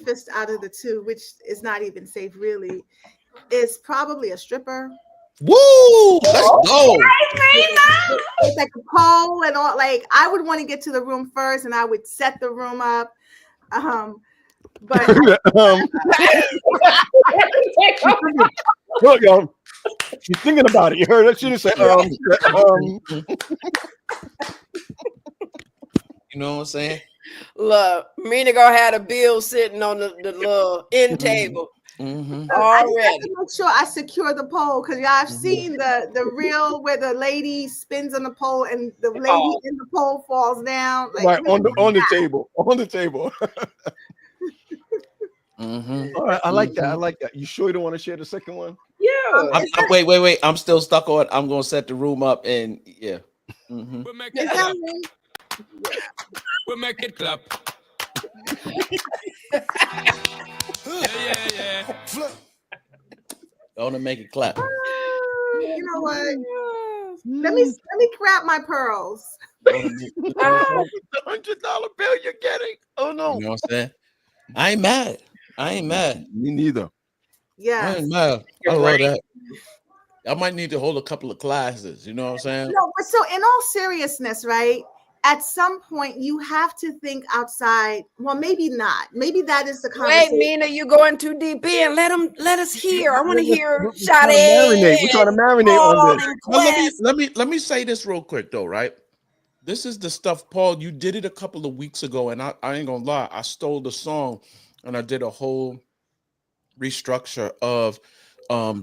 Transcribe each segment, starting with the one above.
safest out of the two, which is not even safe really, is probably a stripper. Woo! Let's go. It's like a pole and all. Like I would want to get to the room first, and I would set the room up. But look, y'all, she's thinking about it. You heard that? She just said, You know what I'm saying? Look, Mina gonna have a bill sitting on the little end table. Mm-hmm. Already. I have to make sure I secure the pole because y'all have seen the reel where the lady spins on the pole and the lady in the pole falls down. Like, right on the table. On the table. Mm-hmm. All right, I like that. I like that. You sure you don't want to share the second one? Yeah. Wait. I'm still stuck on. I'm gonna set the room up and yeah. Mm-hmm. We'll make it clap. We'll make it clap. Yeah. I want to make it clap. You know what? Let me grab my pearls. $100 bill you're getting. Oh no. You know what I'm saying? I ain't mad. Me neither. Yeah. I ain't mad. I love that. I might need to hold a couple of classes. You know what I'm saying? No, but so in all seriousness, right? At some point, you have to think outside. Well, maybe not. Maybe that is the conversation. Wait, Mina, you going too deep in. Let us hear. I want to hear We're trying to marinate on this. Well, let me say this real quick though, right? This is the stuff, Paul. You did it a couple of weeks ago, and I ain't gonna lie. I stole the song, and I did a whole restructure of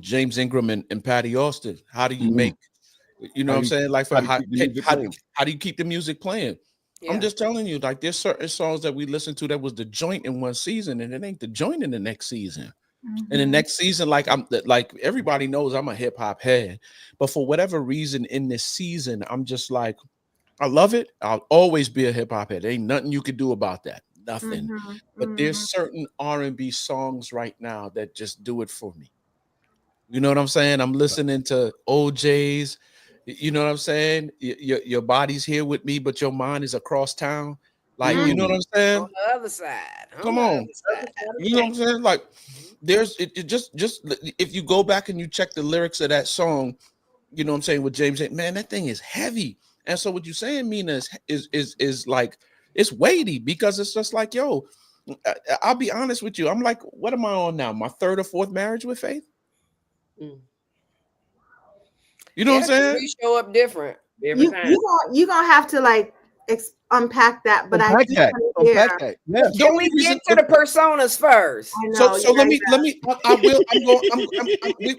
James Ingram and Patty Austin. How do you make? You know what I'm saying? Like, how do you keep the music playing? Yeah. I'm just telling you, like, there's certain songs that we listen to that was the joint in one season, and it ain't the joint in the next season. And the next season, like everybody knows I'm a hip hop head, but for whatever reason in this season, I'm just like, I love it. I'll always be a hip hop head. Ain't nothing you could do about that. Nothing. But there's certain R&B songs right now that just do it for me. You know what I'm saying? I'm listening to OJ's. You know what I'm saying? Your body's here with me, but your mind is across town. Like, you know what I'm saying? On the other side. Come on. You know what I'm saying? Like, there's it just if you go back and you check the lyrics of that song, you know what I'm saying, with James, man, that thing is heavy. And so what you're saying, Mina, is like, it's weighty because it's just like, yo, I'll be honest with you. I'm like, what am I on now? My third or fourth marriage with Faith? You know what I'm saying? We show up different every time. You're gonna have to like unpack that, but unpack that. Yeah. Can we get to the personas first? So let me.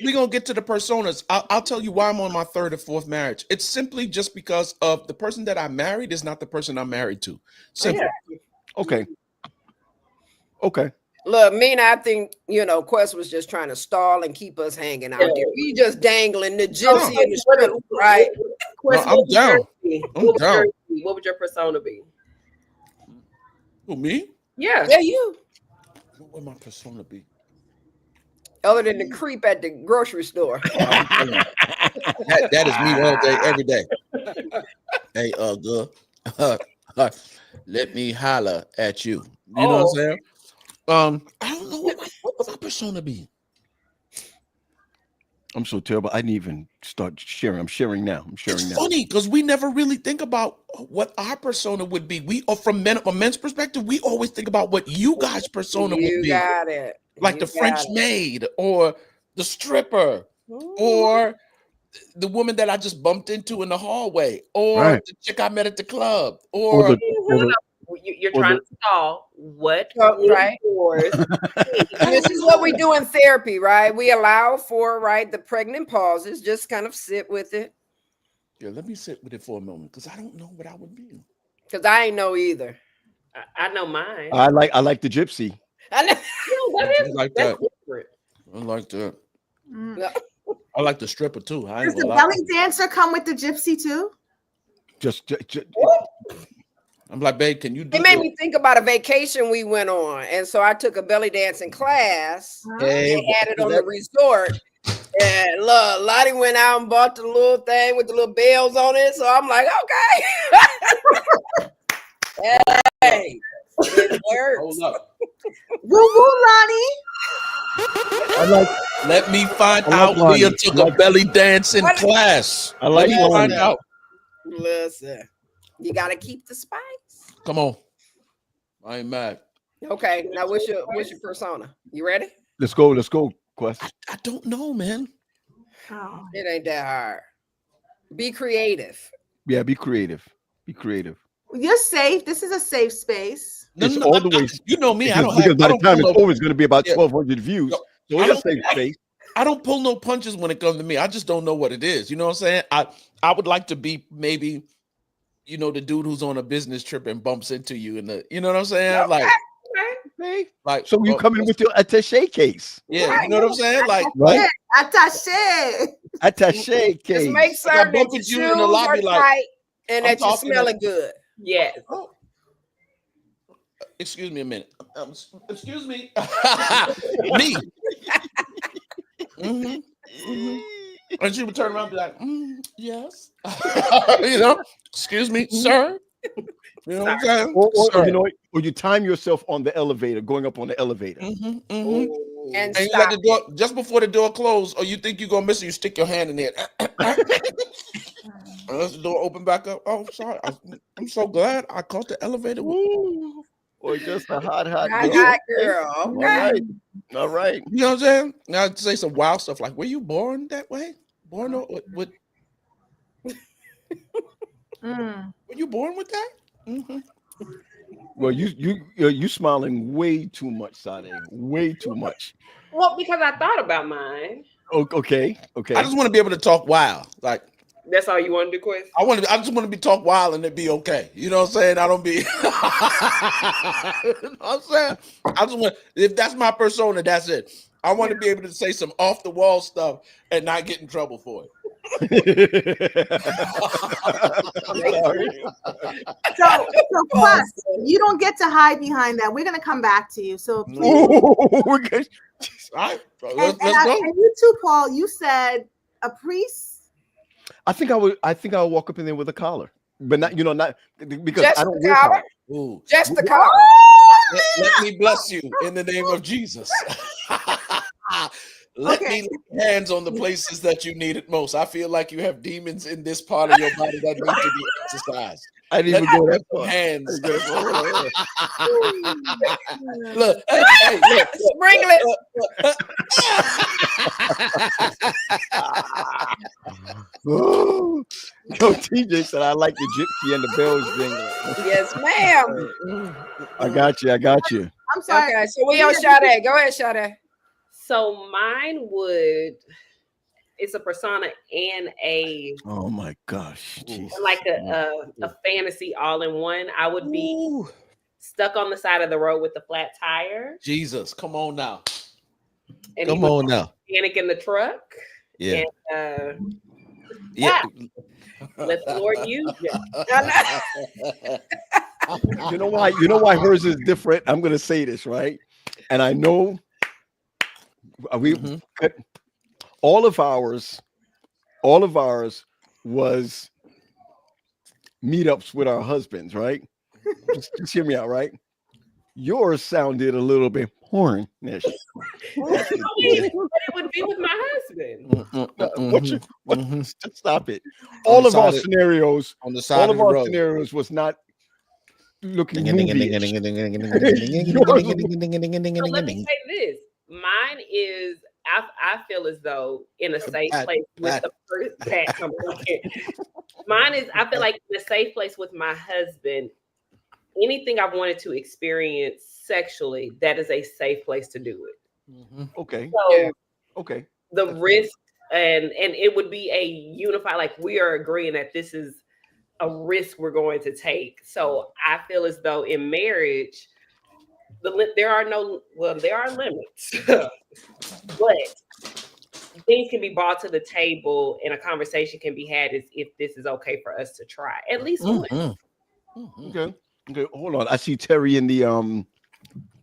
We're gonna get to the personas. I'll tell you why I'm on my third or fourth marriage. It's simply just because of the person that I married is not the person I'm married to. Simple. Yeah. Okay. Look, Mina, I think, Quest was just trying to stall and keep us hanging out there. We just dangling the gypsy in the strip, right? No, I'm down. What would your persona be? Who, me? Yeah, you. What would my persona be? Other than the creep at the grocery store. That is me all day, every day. Hey, girl, let me holler at you. You know what I'm saying? I don't know what would my persona be. I'm so terrible. I didn't even start sharing. I'm sharing now. It's funny because we never really think about what our persona would be. We, from a men's perspective, we always think about what you guys' persona would be. You got it. Like the French maid, or the stripper, or the woman that I just bumped into in the hallway, or the chick I met at the club, or you're trying to stall what right. This is what we do in therapy, right? We allow for the pregnant pauses. Just kind of sit with it. Yeah, let me sit with it for a moment because I don't know what I would be. Because I ain't know either. I know mine. I like the gypsy. I know. I like that. I like that. I like the stripper too. Does the belly dancer come with the gypsy too? Just I'm like, babe, can you do it? Made me think about a vacation we went on. And so I took a belly dancing class. They had it on the resort. And look, Lottie went out and bought the little thing with the little bells on it. So I'm like, okay. Hey. It hurts. Hold up. Woo woo, Lonnie. Let me find I like out. Lonnie. Leah took a belly dancing class. I like Let me find Lonnie. out. Listen, you got to keep the spice. Come on. I ain't mad. Okay, now what's your persona? You ready? Let's go, Quest. I don't know, man. Oh. It ain't that hard. Be creative. Yeah, be creative. Be creative. You're safe. This is a safe space. No, It's no, all the way. you know me. Because by the time it's pull over, it's going to be about Yeah. 1,200 views. No, So it's a safe space. I don't pull no punches when it comes to me. I just don't know what it is. You know what I'm saying? I would like to be maybe, you know, the dude who's on a business trip and bumps into you in the, you know what I'm saying? Okay. Like So you come in with your attaché case. yeah, you know what I'm saying? Like Right? Attaché. Attaché case. Just make certain that bump your into shoes you in the lobby, are like, tight and I'm that you're talking smelling good. Yes. oh. Excuse me a minute. Excuse me. Me. And she would turn around and be like, yes. You know, excuse me, sir. You know what I'm saying? Or you know, or you time yourself on the elevator, going up on the elevator. And And you let stop. the door just before the door closed, or you think you're gonna miss it, you stick your hand in there. Unless the door open back up. Oh, sorry. I'm so glad I caught the elevator. Ooh. Or just a hot Hot girl. girl. All right. You know what I'm saying? Now I'd say some wild stuff like, were you born that way? Born with were you born with that? Well, you smiling way too much, Sade. Way too much. Well, because I thought about mine. Okay. I just want to be able to talk wild. Like That's all you want to do, Quest? I just want to be talk wild and it be okay. You know what I'm saying? I don't be you know what I'm saying? I just want, if that's my persona, that's it. I want to be able to say some off the wall stuff and not get in trouble for it. So Quest, you don't get to hide behind that. We're gonna come back to you. So please. All right, let's go. And you too, Paul. You said a priest. I think I would walk up in there with a collar, but not because Just I don't the wear collar? collar. Ooh. Just the collar. Let me bless you in the name of Jesus. Let me lay hands on the places that you need it most. I feel like you have demons in this part of your body that need to be exercised. I didn't even go that far. Hands. Look, Look, hey, look. Sprinkle Yo, TJ said I like the gypsy and the bells jingling. Yes, ma'am. I got you. I'm sorry. Okay, so we on Sade. Go ahead, Sade. So mine it's a persona and a Oh my gosh, Jesus. like a fantasy all in one. I would be stuck on the side of the road with the flat tire. Jesus, come on now. And Come on now. Panic in the truck. Yeah. And, Yeah. let the Lord use you. You know why? You know why hers is different? I'm gonna say this, right? And I know all of ours was meetups with our husbands, right? Just hear me out, right? Yours sounded a little bit pornish. But it would be with my husband. Stop it. All of our scenarios on the side of the road. Scenarios was not looking So let me say this. Mine is I feel as though in a safe place with the first back coming in. Mine is I feel like in a safe place with my husband. Anything I've wanted to experience sexually, that is a safe place to do it. Okay. So okay. The risk and it would be a unified, like we are agreeing that this is a risk we're going to take. So I feel as though in marriage, there are limits, but things can be brought to the table and a conversation can be had as if this is okay for us to try at least once. Okay, hold on. I see Terry in the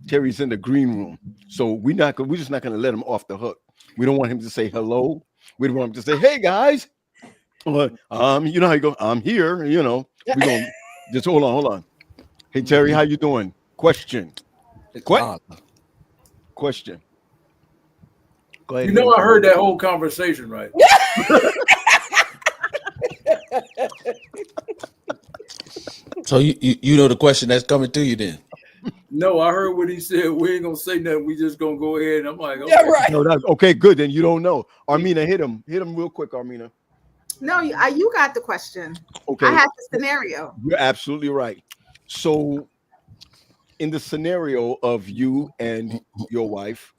Terry's in the green room. So we're just not gonna let him off the hook. We don't want him to say hello. We don't want him to say, hey guys. You know how you go, I'm here, you know. We're gonna just hold on. Hey Terry, how you doing? Question. Question. Go ahead. You know, I heard that whole conversation, right? So you know the question that's coming to you then. No, I heard what he said. We ain't gonna say nothing. We just gonna go ahead. And I'm like, okay. Yeah, right. No, that's okay. Good. Then you don't know. Armina, hit him real quick. Armina. No, you got the question. Okay. I had the scenario. You're absolutely right. So, in the scenario of you and your wife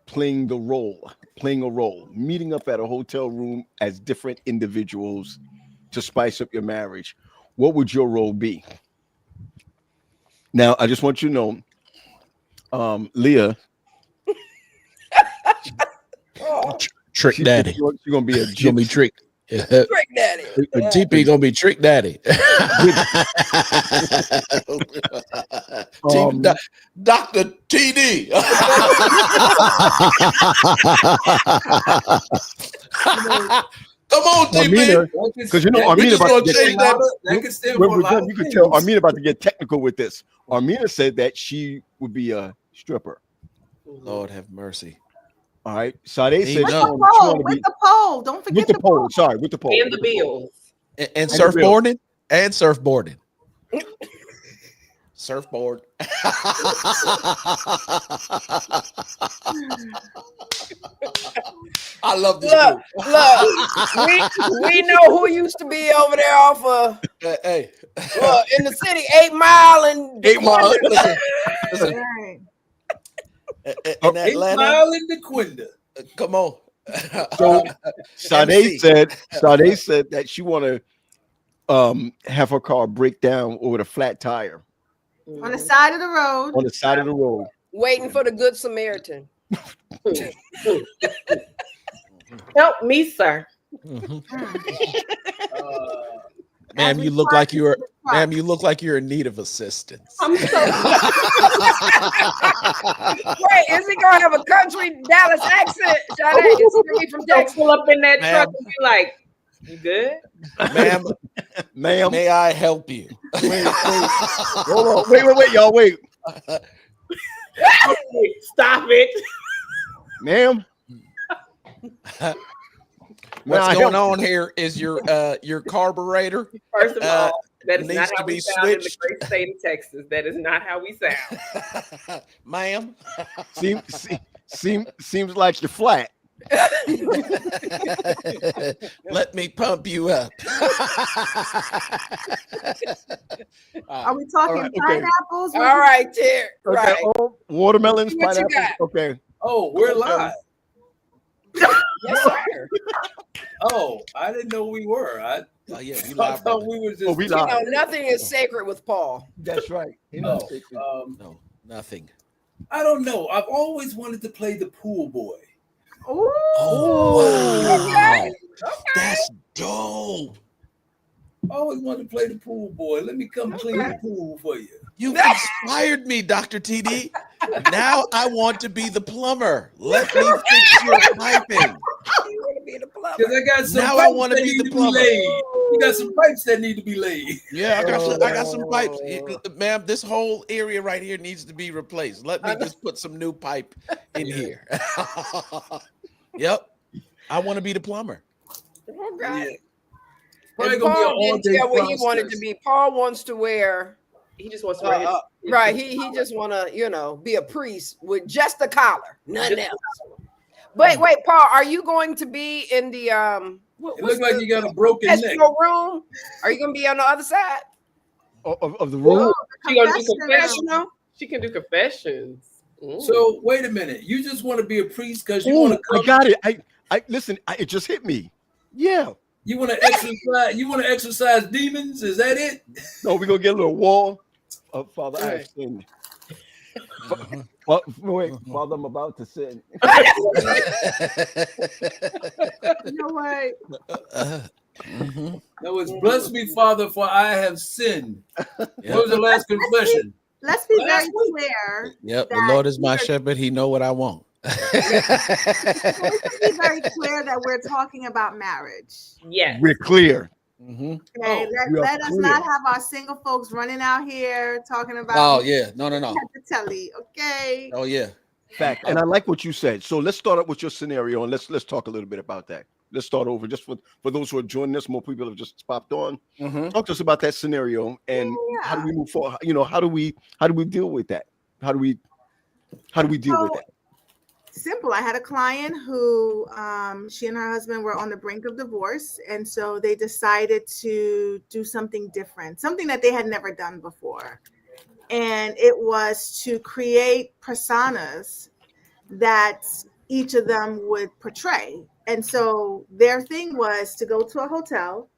playing a role, meeting up at a hotel room as different individuals to spice up your marriage, what would your role be? Now, I just want you to know, Leah, Trick Daddy. She's gonna be She's gonna be tricked. Trick Daddy. TP gonna be Trick Daddy. Dr. TD. Come on, TP. Because you know Armina about to get that can stand for a lot. You can tell Armina about to get technical with this. Armina said that she would be a stripper. Lord have mercy. All right. Sade said with the pole. Don't forget the pole. Sorry, with the pole. And the bills. And surfboarding. And surfboarding. Surfboard. I love this. Look, we know who used to be over there off of in the city, 8 Mile and 8 Mile. Listen. In 8 Atlanta, Mile in the Quinda. Come on. So Sade said that she want to have her car break down with a flat tire on the side of the road. On the side of the road, waiting for the Good Samaritan. Help me, sir. Ma'am, you look like you're. Ma'am, you look like you're in need of assistance. I'm so Wait, is he gonna have a country Dallas accent? Sade, is he gonna be from Texas? pull up in that truck and be like, "You good, ma'am? Ma'am, may I help you?" Wait, hold on. Wait, y'all, wait. Stop it, Ma'am. What's going on here is your carburetor. First of all, that is needs not to how be we sound in the switched. great state of Texas. That is not how we sound. Ma'am. Seems like you're flat. Let me pump you up. Are we talking pineapples? All right, dear. Okay. Right. Oh, watermelons, What you pineapples. got? Okay. Oh, we're live. Yes, sir. Oh, I didn't know we were. I Yeah, we thought live, brother. we were just. we You know, live. nothing is sacred with Paul. That's right. No, No, nothing. I don't know. I've always wanted to play the pool boy. Oh, wow. Okay. That's dope. I always wanted to play the pool boy. Let me come clean the pool for you. You inspired me, Dr. TD. Now I want to be the plumber. Let me fix your piping. You want to be the plumber. Because I got some Now pipes I want to that be need the to be plumber. laid. You got some pipes that need to be laid. Yeah, I got some pipes. Ma'am, this whole area right here needs to be replaced. Let me just put some new pipe in here. Yep. I want to be the plumber. Okay. Yeah. Probably And gonna be an Paul didn't all-day tell what he process. wanted to be. Paul wants to wear He just wants to wear his, right. He just want to, be a priest with just a collar, nothing else. But wait, Paul, are you going to be in the It looks like you got a broken neck. escrow room? Are you going to be on the other side? Of the room. she gonna do confession. Professional? She can do confessions. So wait a minute. You just want to be a priest because you want to I got it. I listen. It just hit me. Yeah. You want to exercise. You want to exercise demons. Is that it? No, we're gonna get a little wall. Father, I have sinned. Wait, Father, I'm about to sin. You know what? No, it's bless me, Father, for I have sinned. What was the last confession? Let's be very clear. Yep, the Lord is my shepherd. He know what I want. Let's be very clear that we're talking about marriage. Yes. We're clear. Mm-hmm. Okay, let us not have our single folks running out here talking about. Oh yeah, no. Telly, okay. Oh yeah. Fact. And I like what you said. So let's start up with your scenario and let's talk a little bit about that. Let's start over just for those who are joining us. More people have just popped on. Mm-hmm. Talk to us about that scenario and how do we move forward? You know, how do we deal with that? How do we deal with that? Simple. I had a client who she and her husband were on the brink of divorce, and so they decided to do something different, something that they had never done before. And it was to create personas that each of them would portray. And so their thing was to go to a hotel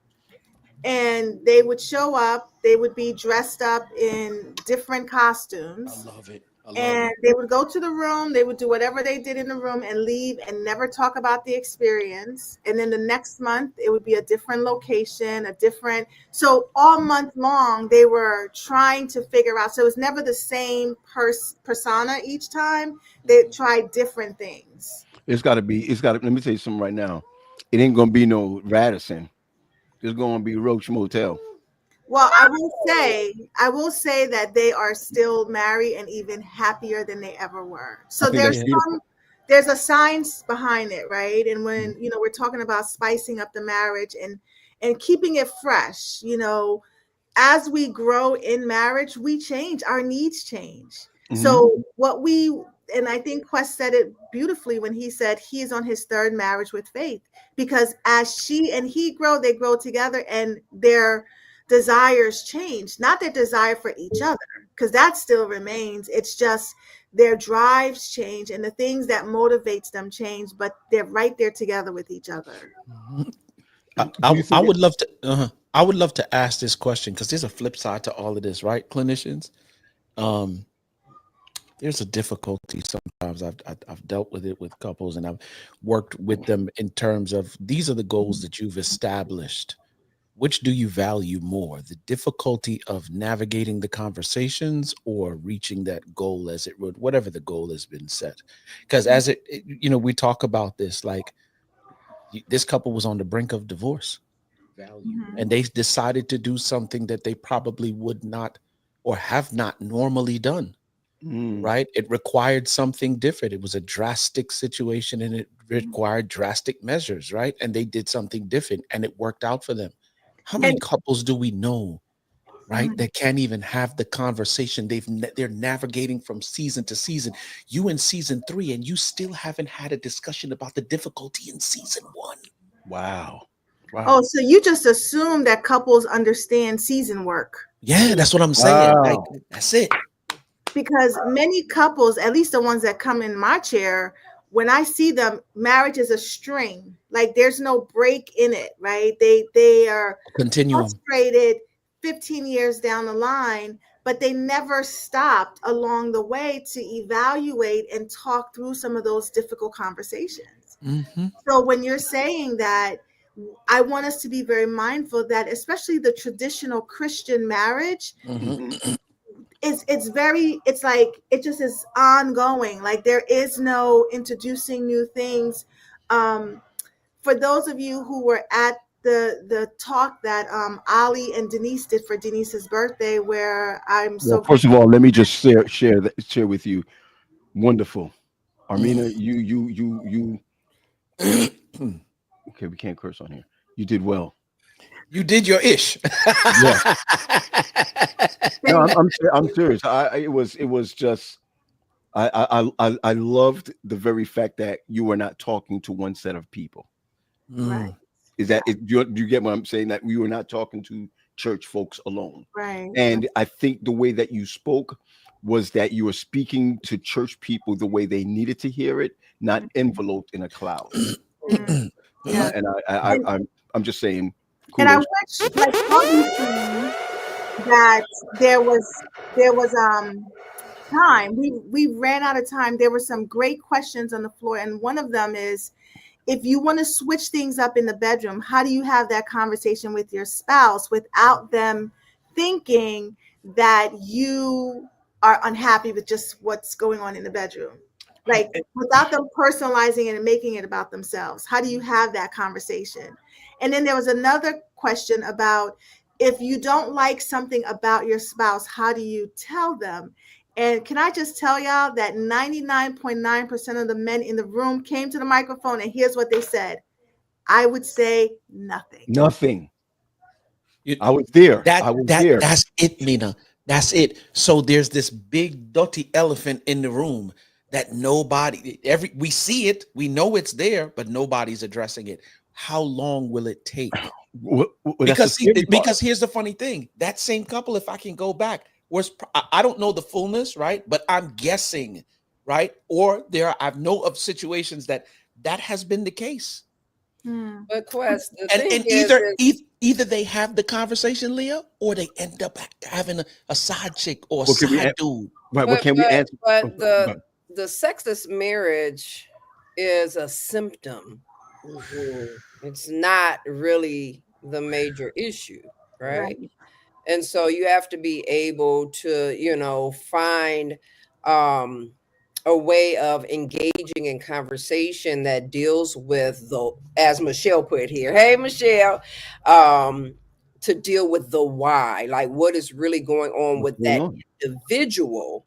and they would show up, they would be dressed up in different costumes. I love it. And they would go to the room, they would do whatever they did in the room and leave and never talk about the experience. And then the next month, it would be a different location, so all month long, they were trying to figure out. So it was never the same persona each time. They tried different things. Let me tell you something right now. It ain't going to be no Radisson. It's going to be Roach Motel. Well, I will say that they are still married and even happier than they ever were. So there's a science behind it, right? And when we're talking about spicing up the marriage and keeping it fresh, as we grow in marriage, we change, our needs change. Mm-hmm. So and I think Quest said it beautifully when he said he's on his third marriage with Faith, because as she and he grow, they grow together and their desires change, not their desire for each other, because that still remains. It's just their drives change and the things that motivates them change, but they're right there together with each other. I would love to. I would love to ask this question because there's a flip side to all of this, right? Clinicians, there's a difficulty sometimes. I've dealt with it with couples, and I've worked with them in terms of these are the goals that you've established. Which do you value more, the difficulty of navigating the conversations or reaching that goal as it would, whatever the goal has been set? Because as we talk about this, like this couple was on the brink of divorce, and they decided to do something that they probably would not or have not normally done. Right? It required something different. It was a drastic situation and it required drastic measures, right? And they did something different and it worked out for them. How many couples do we know, right, that can't even have the conversation? They're navigating from season to season. You in season 3, and you still haven't had a discussion about the difficulty in season 1. Wow. Oh, so you just assume that couples understand season work? Yeah, that's what I'm saying. Like, that's it. Because many couples, at least the ones that come in my chair, when I see them, marriage is a string. Like there's no break in it, right? They are frustrated 15 years down the line, but they never stopped along the way to evaluate and talk through some of those difficult conversations. Mm-hmm. So when you're saying that, I want us to be very mindful that especially the traditional Christian marriage, it's like it just is ongoing. Like there is no introducing new things. For those of you who were at the talk that Ali and Denise did for Denise's birthday, where first of all, let me just share with you. Wonderful, Armina, you okay, we can't curse on here. You did well. You did your ish. Yeah. No, I'm serious. It was just I loved the very fact that you were not talking to one set of people. Right. Is that do you get what I'm saying? That we were not talking to church folks alone. Right. And I think the way that you spoke was that you were speaking to church people the way they needed to hear it, not enveloped in a cloud. Yeah. And I'm just saying. Kudos. And I wish, like obviously, that there was time. We ran out of time. There were some great questions on the floor, and one of them is, if you want to switch things up in the bedroom, how do you have that conversation with your spouse without them thinking that you are unhappy with just what's going on in the bedroom? like without them personalizing it and making it about themselves? How do you have that conversation? And then there was another question about if you don't like something about your spouse, how do you tell them? And can I just tell y'all that 99.9% of the men in the room came to the microphone and here's what they said. I would say nothing. Nothing. I was there. That's it, Nina. That's it. So there's this big dirty elephant in the room that we see it, we know it's there, but nobody's addressing it. How long will it take? Because here's the funny thing. That same couple, if I can go back, I don't know the fullness, right? But I'm guessing, right? Or I know of situations that has been the case. But Quest, and either they have the conversation, Leah, or they end up having a side chick or a side dude. Right? What can we answer? But the sexless marriage is a symptom. It's not really the major issue, right? And so you have to be able to, find a way of engaging in conversation that deals with as Michelle put here, hey Michelle, to deal with the why, like what is really going on with that individual,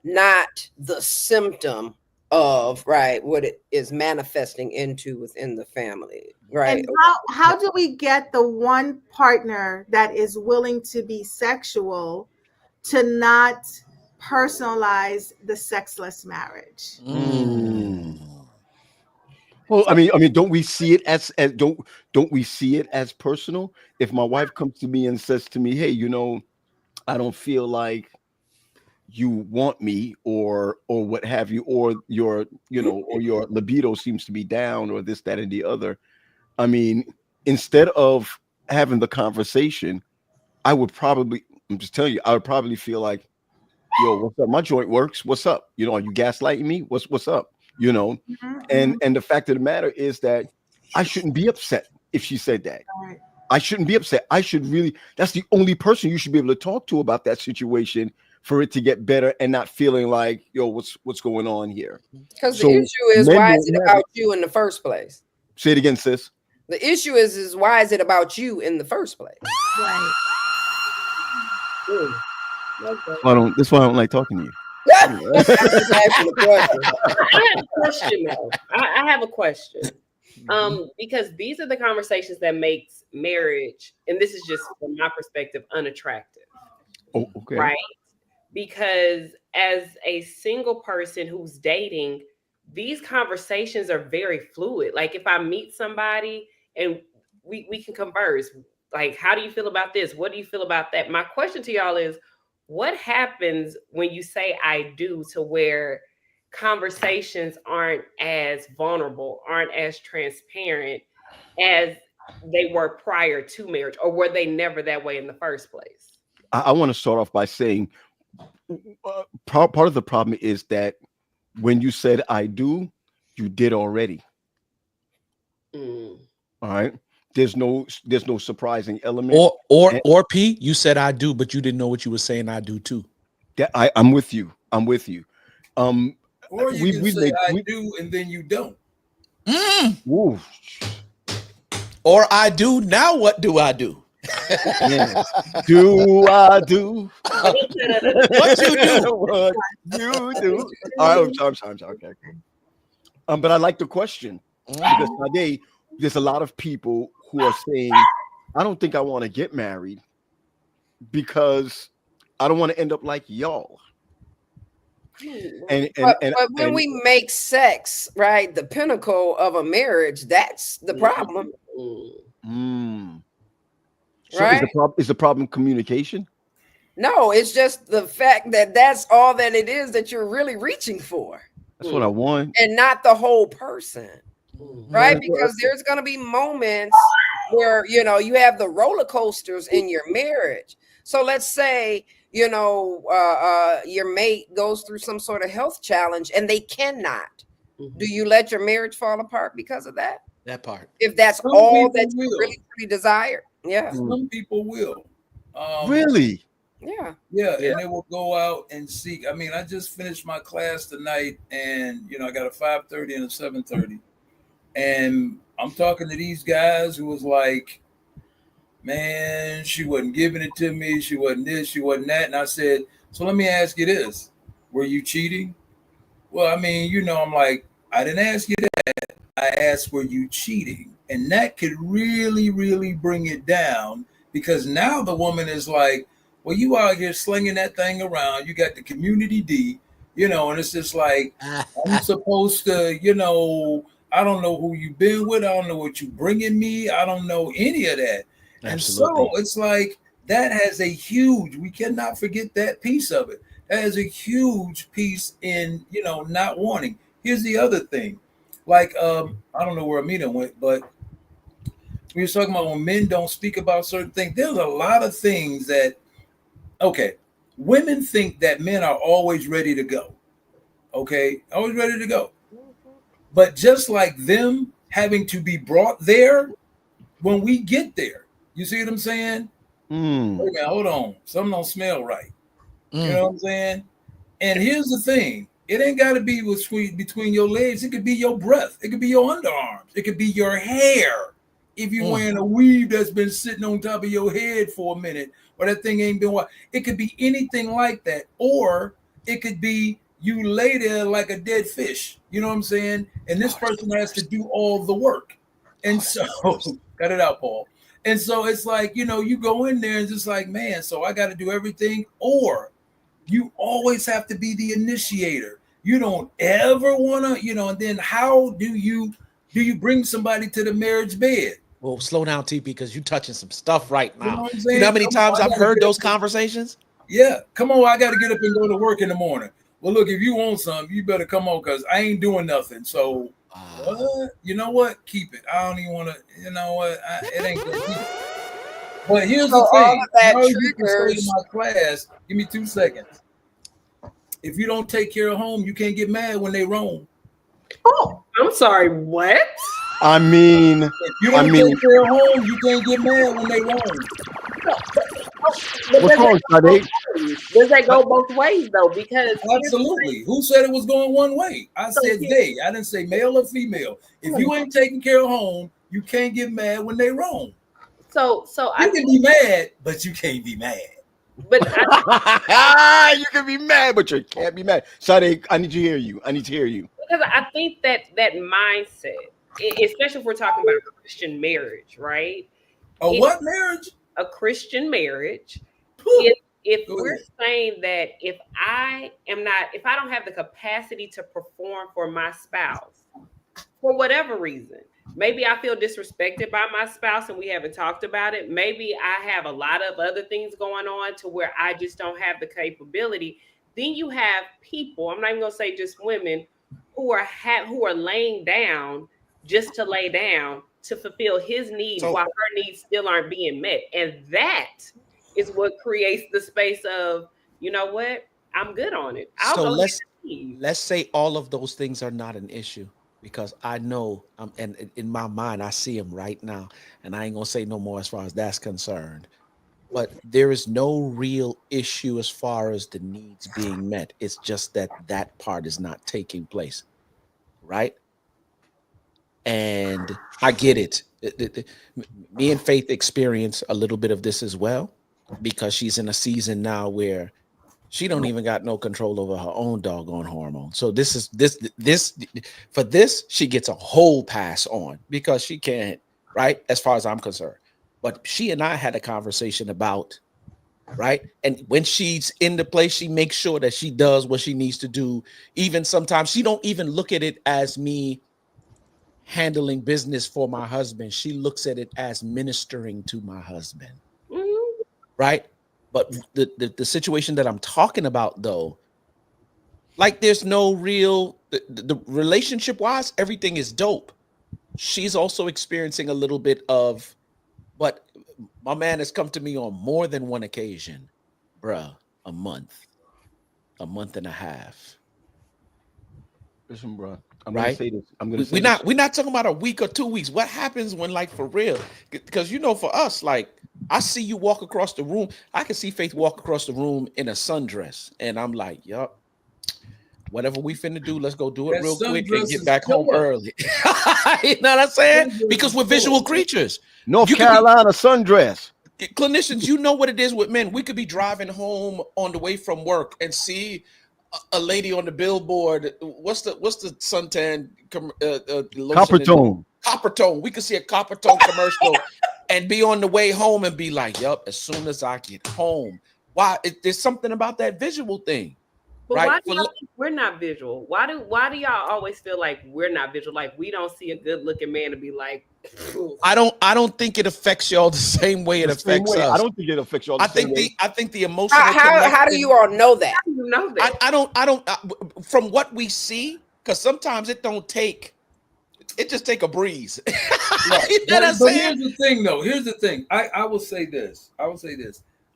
not the symptom of what it is manifesting into within the family, right? And how do we get the one partner that is willing to be sexual to not personalize the sexless marriage? Well, I mean, don't we see it as don't we see it as personal? If my wife comes to me and says to me, "Hey, I don't feel like you want me," or what have you, or your or your libido seems to be down, or this, that, and the other. I mean, instead of having the conversation, I'm just telling you, I would probably feel like, yo, what's up? My joint works. What's up? Are you gaslighting me? What's up? And the fact of the matter is that I shouldn't be upset if she said that. Right. I shouldn't be upset. That's the only person you should be able to talk to about that situation for it to get better and not feeling like, yo, what's going on here? Because the issue is, why is it about you in the first place? Say it again, sis. The issue is why is it about you in the first place? Right. That's why I don't like talking to you. I have a question though. I have a question. Because these are the conversations that makes marriage, and this is just from my perspective, unattractive. Oh, okay. Right? Because as a single person who's dating, these conversations are very fluid. Like if I meet somebody and we can converse, like, how do you feel about this? What do you feel about that? My question to y'all is, what happens when you say I do to where conversations aren't as vulnerable, aren't as transparent as they were prior to marriage, or were they never that way in the first place? I want to start off by saying part of the problem is that when you said I do, you did already. All right. There's no surprising element. Or P, you said I do, but you didn't know what you were saying. I do too. I'm with you. Or you can say I do and then you don't. Or I do. Now what do I do? Yeah. Do I do? What you do? What you do? All right, I'm sorry. Okay. But I like the question because nowadays there's a lot of people who are saying, I don't think I want to get married because I don't want to end up like y'all. But when we make sex, right, the pinnacle of a marriage, that's the problem. So right? Is the problem communication? No, it's just the fact that that's all that it is that you're really reaching for. That's what I want. And not the whole person. Right? Because there's going to be moments where, you have the roller coasters in your marriage. So let's say, your mate goes through some sort of health challenge and they cannot. Do you let your marriage fall apart because of that? That part. If that's all that you really desire. Yeah. Some people will. Really? Yeah. Yeah, and they will go out and seek. I mean, I just finished my class tonight, and I got a 5:30 and a 7:30, and I'm talking to these guys who was like, "Man, she wasn't giving it to me. She wasn't this. She wasn't that." And I said, "So let me ask you this: Were you cheating?" Well, I mean, I'm like, I didn't ask you that. I asked, were you cheating? And that could really, really bring it down because now the woman is like, well, you out here slinging that thing around. You got the community D, and it's just like, I'm supposed to, I don't know who you've been with. I don't know what you bringing me. I don't know any of that. And so it's like, that has a huge, we cannot forget that piece of it. That is a huge piece in, not wanting. Here's the other thing. Like, I don't know where Amina went, but we were talking about when men don't speak about certain things. There's a lot of things that, okay, women think that men are always ready to go. Okay, always ready to go. But just like them having to be brought there when we get there, you see what I'm saying? Wait a minute, hold on. Something don't smell right. You know what I'm saying? And here's the thing. It ain't got to be between your legs. It could be your breath. It could be your underarms. It could be your hair. If you're wearing a weave that's been sitting on top of your head for a minute, or that thing ain't been washed. It could be anything like that. Or it could be you lay there like a dead fish. You know what I'm saying? And this person has to do all the work. And so, cut it out, Paul. And so it's like, you go in there and just like, man, so I got to do everything. Or you always have to be the initiator. You don't ever want to, and then how do you bring somebody to the marriage bed? Well, slow down, TP, because you're touching some stuff right now. You know what I'm saying? You know how many times I've heard those conversations? Yeah. Come on, I got to get up and go to work in the morning. Well, look, if you want something, you better come on because I ain't doing nothing. So, what? You know what? Keep it. I don't even want to, you know what? It ain't going to keep it. But here's the thing. Now you can stay in my class. Give me 2 seconds. If you don't take care of home, you can't get mad when they roam. Oh, I'm sorry. What? I mean, if you don't take care of home, you can't get mad when they roam. What's wrong, Sade? Does that go both ways though? Because absolutely. Who said it was going one way? I said they. I didn't say male or female. If you ain't taking care of home, you can't get mad when they roam. So you can be mad, but you can't be mad. But you can be mad, but you can't be mad. Sade, I need to hear you. Because I think that mindset, especially if we're talking about a Christian marriage, right? What marriage? A Christian marriage. If we're saying that if I don't have the capacity to perform for my spouse, for whatever reason, maybe I feel disrespected by my spouse and we haven't talked about it. Maybe I have a lot of other things going on to where I just don't have the capability. Then you have people, I'm not even going to say just women, who are laying down just to lay down to fulfill his needs while her needs still aren't being met. And that is what creates the space of, you know what? I'm good on it. Let's say all of those things are not an issue. Because I know, and in my mind, I see him right now, and I ain't gonna say no more as far as that's concerned. But there is no real issue as far as the needs being met. It's just that part is not taking place, right? And I get it. Me and Faith experience a little bit of this as well, because she's in a season now where she don't even got no control over her own doggone hormone. So this she gets a whole pass on because she can't, right? As far as I'm concerned. But she and I had a conversation about, right? And when she's in the place, she makes sure that she does what she needs to do. Even sometimes she don't even look at it as me handling business for my husband. She looks at it as ministering to my husband, right? But the situation that I'm talking about, though, like there's no real, the relationship wise, everything is dope. She's also experiencing a little bit of, but my man has come to me on more than one occasion, bruh, a month and a half. Listen, bro. I'm right? gonna say this. We're not talking about a week or 2 weeks. What happens when, like, for real? Because for us, like, I see you walk across the room. I can see Faith walk across the room in a sundress, and I'm like, yup. Whatever we finna do, let's go do it That real quick and sundress get is back home killer. early. You know what I'm saying? Sundress Because is we're visual killer. creatures. North You could be- Carolina sundress. Clinicians, you know what it is with men. We could be driving home on the way from work and see a lady on the billboard. What's the suntan lotion? Copper tone. Copper tone. We could see a copper tone commercial and be on the way home and be like, "Yup, as soon as I get home." Why? There's something about that visual thing. But Right? why do y'all think we're not visual? Why do y'all always feel like we're not visual? Like we don't see a good looking man to be like, I don't think it affects y'all the same way it affects us. I don't think it affects y'all. I think the emotional How do you all know that? how do you know that? I don't from what we see, because sometimes it don't take, it just take a breeze. Right. You know what I'm But saying? here's the thing, though. Here's the thing. I will say this.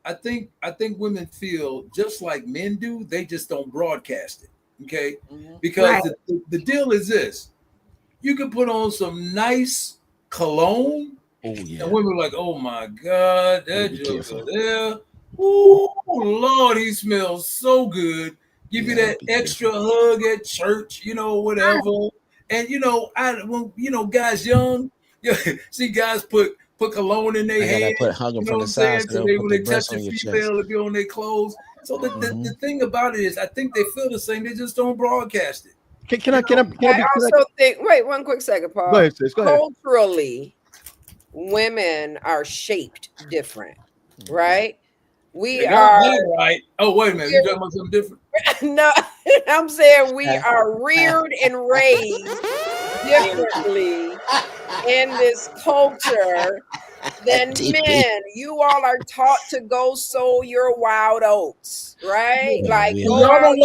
I think women feel just like men do. They just don't broadcast it. Okay, because the deal is this: you can put on some nice cologne, and women are like, "Oh my God, that joker there! Oh Lord, he smells so good." Give you that extra hug at church, whatever. And when guys young, see guys put cologne in their head. Put hug them You know from what the I'm saying? side, So when they touch the female, it'll be on their clothes. So the thing about it is, I think they feel the same. They just don't broadcast it. Can I also think. Wait, one quick second, Paul. Go ahead, sis. Go ahead. Culturally, women are shaped different, right? We are right. Oh, wait a minute. You talking about something different? no. I'm saying we are reared and raised differently in this culture than men. You all are taught to go sow your wild oats, right? Like y'all don't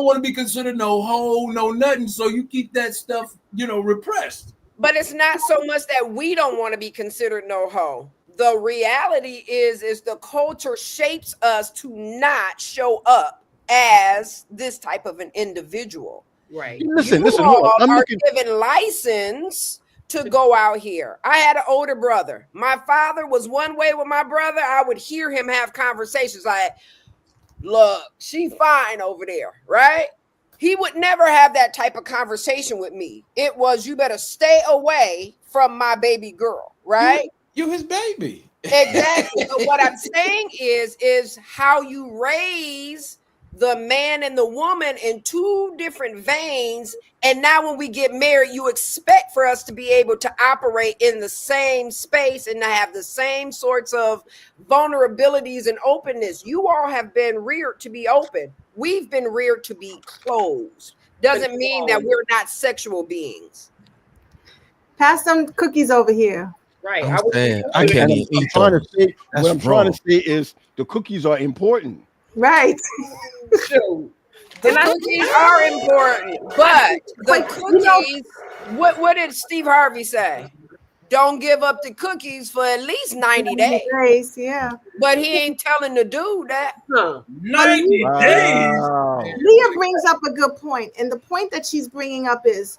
want to be considered no hoe, no nothing. So you keep that stuff, repressed. But it's not so much that we don't want to be considered no hoe. The reality is the culture shapes us to not show up as this type of an individual. Right. Listen. All are given license to go out here. I had an older brother. My father was one way with my brother. I would hear him have conversations like, "Look, she fine over there," right? He would never have that type of conversation with me. It was, "You better stay away from my baby girl," right? You his baby. Exactly. But what I'm saying is how you raise the man and the woman in two different veins. And now when we get married, you expect for us to be able to operate in the same space and to have the same sorts of vulnerabilities and openness. You all have been reared to be open. We've been reared to be closed. Doesn't mean that we're not sexual beings. Pass some cookies over here. Right. I can't even eat those. What I'm trying to say is the cookies are important. Right. The cookies are important, but the cookies, what did Steve Harvey say? Don't give up the cookies for at least 90 days. Yeah. But he ain't telling the dude that. 90 days. Leah brings up a good point. And the point that she's bringing up is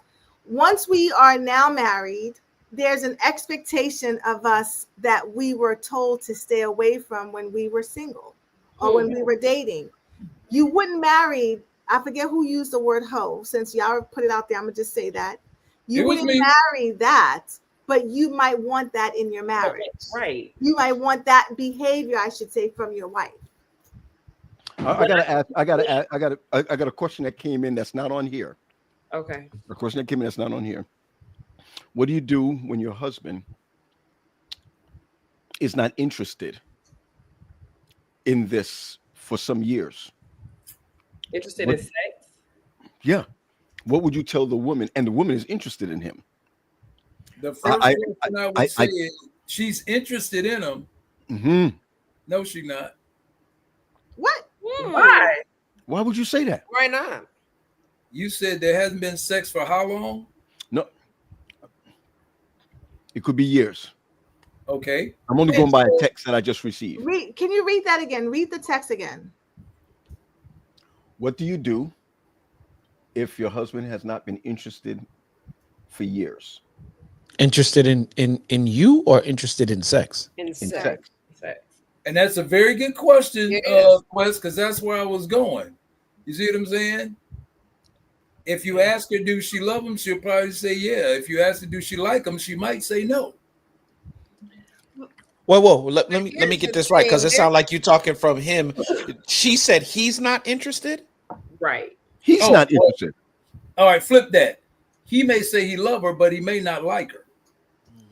once we are now married, there's an expectation of us that we were told to stay away from when we were single or when we were dating. You wouldn't marry, I forget who used the word hoe, since y'all put it out there, I'm gonna just say that. You wouldn't marry that, but you might want that in your marriage. Right. You might want that behavior, I should say, from your wife. I got a question that came in that's not on here. Okay. A question that came in that's not on here. What do you do when your husband is not interested in this for some years? Interested in sex? Yeah. What would you tell the woman? And the woman is interested in him. The first question I would say is she's interested in him. Mm-hmm. No, she's not. What? Why? Why would you say that? Why not? You said there hasn't been sex for how long? No. It could be years. Okay. I'm only going by a text that I just received. Can you read that again? Read the text again. What do you do if your husband has not been interested for years? Interested in you or interested in sex? In sex. And that's a very good question, Yes. Wes, because that's where I was going. You see what I'm saying? If you ask her, do she love him? She'll probably say, yeah. If you ask her, do she like him? She might say no. Whoa, let me Here's get the this right, because thing. it sounds like you talking from him. She said he's not interested. Right. He's not interested. All right, flip that. He may say he love her, but he may not like her.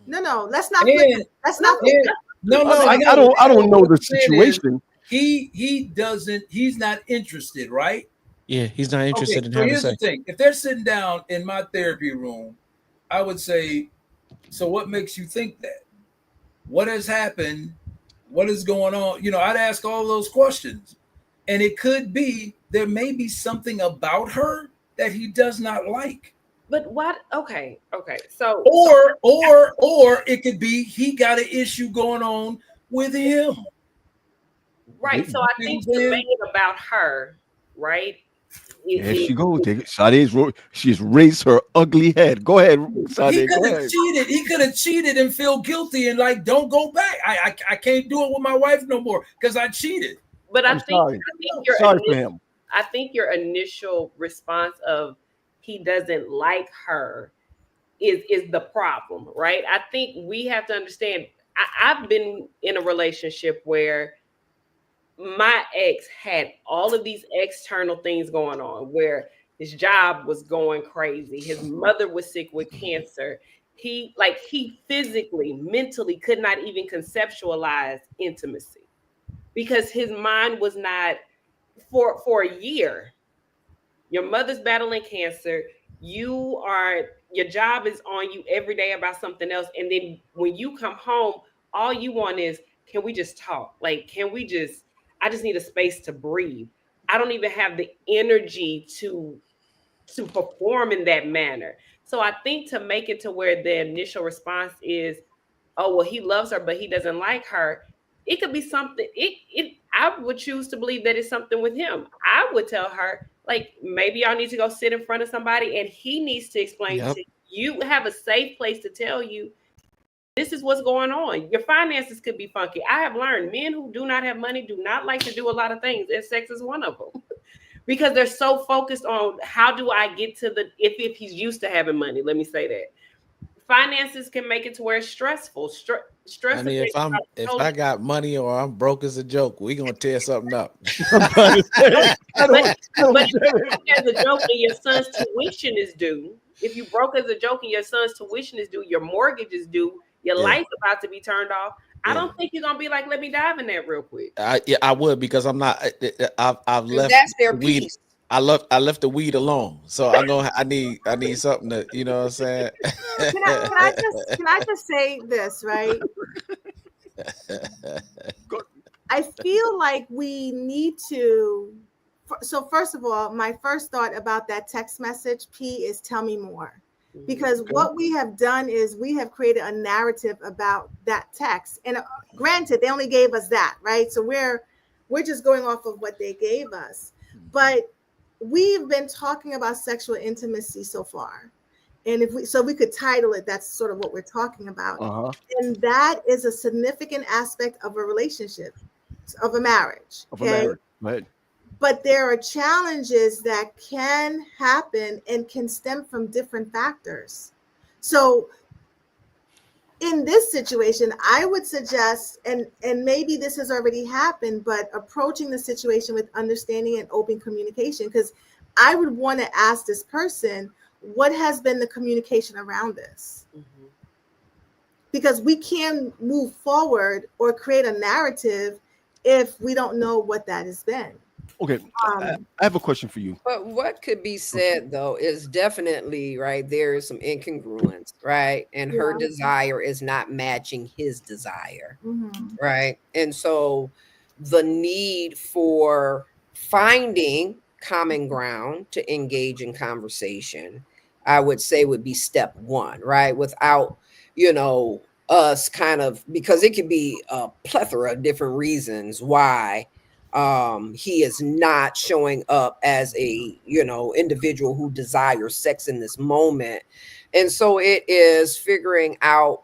No, let's not flip it. Let's not flip it. No, I don't know the situation. He's not interested, right? Yeah, he's not interested in so having here's sex. the thing. If they're sitting down in my therapy room, I would say, so what makes you think that? What has happened? What is going on? You know, I'd ask all those questions. And it could be there may be something about her that he does not like. But what? Okay. So or it could be he got an issue going on with him. Right. So I think the main about her, right? There she goes. She's raised her ugly head. Go ahead, Sade. He could have cheated. He could have cheated and feel guilty and like, don't go back. I can't do it with my wife no more because I cheated. But I think your initial response of he doesn't like her is the problem, right? I think we have to understand. I've been in a relationship where my ex had all of these external things going on, where his job was going crazy, his mother was sick with cancer, he physically, mentally could not even conceptualize intimacy because his mind was not for a year. Your mother's battling cancer, your job is on you every day about something else, and then when you come home, all you want is, can we just talk? Like, I just need a space to breathe. I don't even have the energy to perform in that manner. So I think to make it to where the initial response is, oh, well, he loves her, but he doesn't like her. It could be something. I would choose to believe that it's something with him. I would tell her, like, maybe y'all need to go sit in front of somebody, and he needs to explain to you, have a safe place to tell you, this is what's going on. Your finances could be funky. I have learned men who do not have money do not like to do a lot of things, and sex is one of them. Because they're so focused on how do I get to if he's used to having money, let me say that. Finances can make it to where it's stressful. Stress. I mean, if I got money or I'm broke as a joke, we gonna tear something up. But as a joke and your son's tuition is due, if you broke as a joke and your son's tuition is due, your mortgage is due, your life's about to be turned off. I don't think you're gonna be like, let me dive in that real quick. I would, because I'm not. I've left. That's their weed. piece. I left the weed alone, so I need something to, you know what I'm saying. Can I just say this, right? I feel like we need to. So first of all, my first thought about that text message, P, is tell me more. Because what we have done is we have created a narrative about that text. And granted, they only gave us that, right? So we're just going off of what they gave us. But we've been talking about sexual intimacy so far. And we could title it, that's sort of what we're talking about. Uh-huh. And that is a significant aspect of a relationship, of a marriage. Of a marriage, right. But there are challenges that can happen and can stem from different factors. So in this situation, I would suggest, and maybe this has already happened, but approaching the situation with understanding and open communication, because I would want to ask this person, what has been the communication around this? Mm-hmm. Because we can move forward or create a narrative if we don't know what that has been. Okay, I have a question for you. But what could be said, though, is definitely, right, there is some incongruence, right? And her desire is not matching his desire, right? And so the need for finding common ground to engage in conversation, I would say, would be step one, right? Without, us kind of, because it could be a plethora of different reasons why he is not showing up as a individual who desires sex in this moment. And so it is figuring out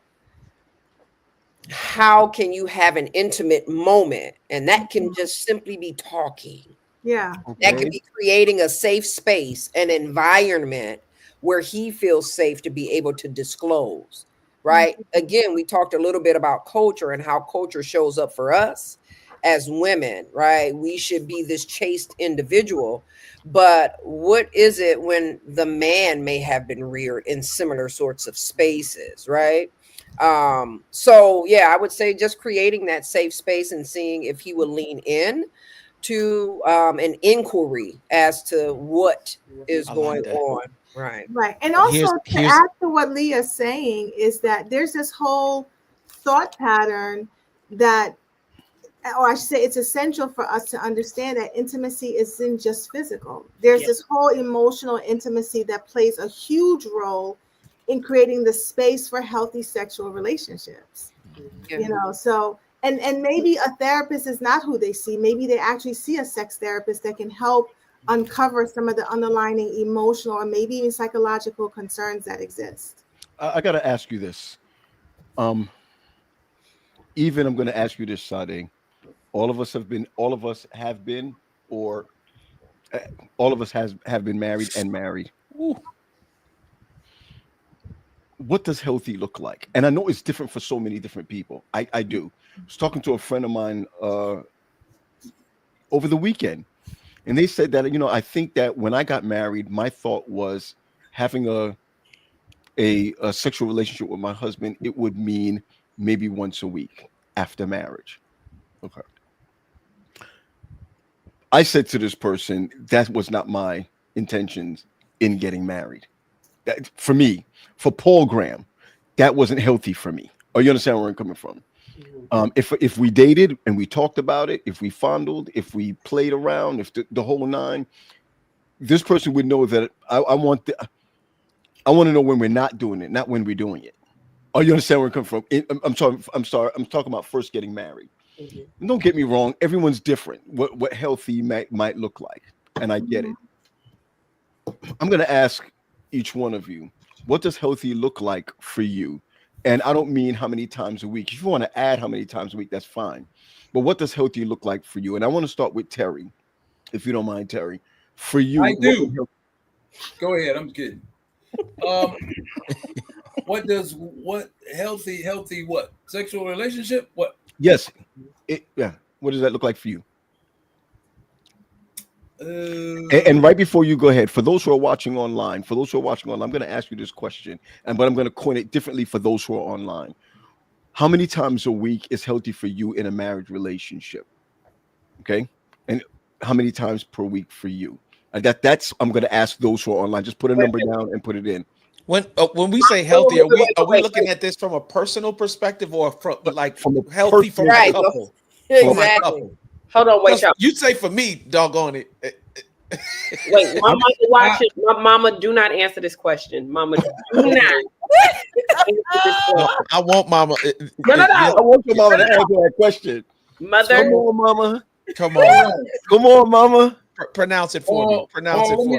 how can you have an intimate moment? And that can just simply be talking. Yeah. That could be creating a safe space, an environment where he feels safe to be able to disclose, right? Again, we talked a little bit about culture and how culture shows up for us as women, right? We should be this chaste individual. But what is it when the man may have been reared in similar sorts of spaces, right? So yeah, I would say just creating that safe space and seeing if he will lean in to an inquiry as to what is going on. Right. And also to add to what Leah's saying is that there's this whole thought pattern that, or I should say, it's essential for us to understand that intimacy isn't just physical. There's this whole emotional intimacy that plays a huge role in creating the space for healthy sexual relationships. You know, so and maybe a therapist is not who they see. Maybe they actually see a sex therapist that can help uncover some of the underlying emotional or maybe even psychological concerns that exist. I got to ask you this. Even I'm going to ask you this, Sade. All of us have been, or all of us have been married and married. Ooh. What does healthy look like? And I know it's different for so many different people. I do. I was talking to a friend of mine over the weekend, and they said that, I think that when I got married, my thought was having a sexual relationship with my husband, it would mean maybe once a week after marriage. Okay. I said to this person, that was not my intentions in getting married. That, for me, for Paul Graham, that wasn't healthy for me. Oh, you understand where I'm coming from? If we dated and we talked about it, if we fondled, if we played around, if the whole nine, this person would know that I want to know when we're not doing it, not when we're doing it. Oh, you understand where I'm coming from? I'm sorry. I'm talking about first getting married. Mm-hmm. Don't get me wrong. Everyone's different. What healthy might look like, and I get it. I'm going to ask each one of you, what does healthy look like for you? And I don't mean how many times a week. If you want to add how many times a week, that's fine. But what does healthy look like for you? And I want to start with Terry, if you don't mind, Terry. For you, I do. Go ahead. I'm kidding. What healthy what? Sexual relationship? What? Yes. What does that look like for you? And right before you go ahead, for those who are watching online, I'm going to ask you this question, but I'm going to coin it differently for those who are online. How many times a week is healthy for you in a marriage relationship? Okay. And how many times per week for you? That's I'm going to ask those who are online. Just put a number down and put it in. When we say healthy, are we looking at this from a personal perspective or from a healthy from a couple? Exactly. Hold on, wait, y'all. You say for me, doggone it. Wait, my mama watching. My mama, do not answer this question. Mama, do not. I want mama. No. I want your mama to answer that question. Mother, come on, mama. Come on, come on, mama. Pronounce it for me. Pronounce it for me.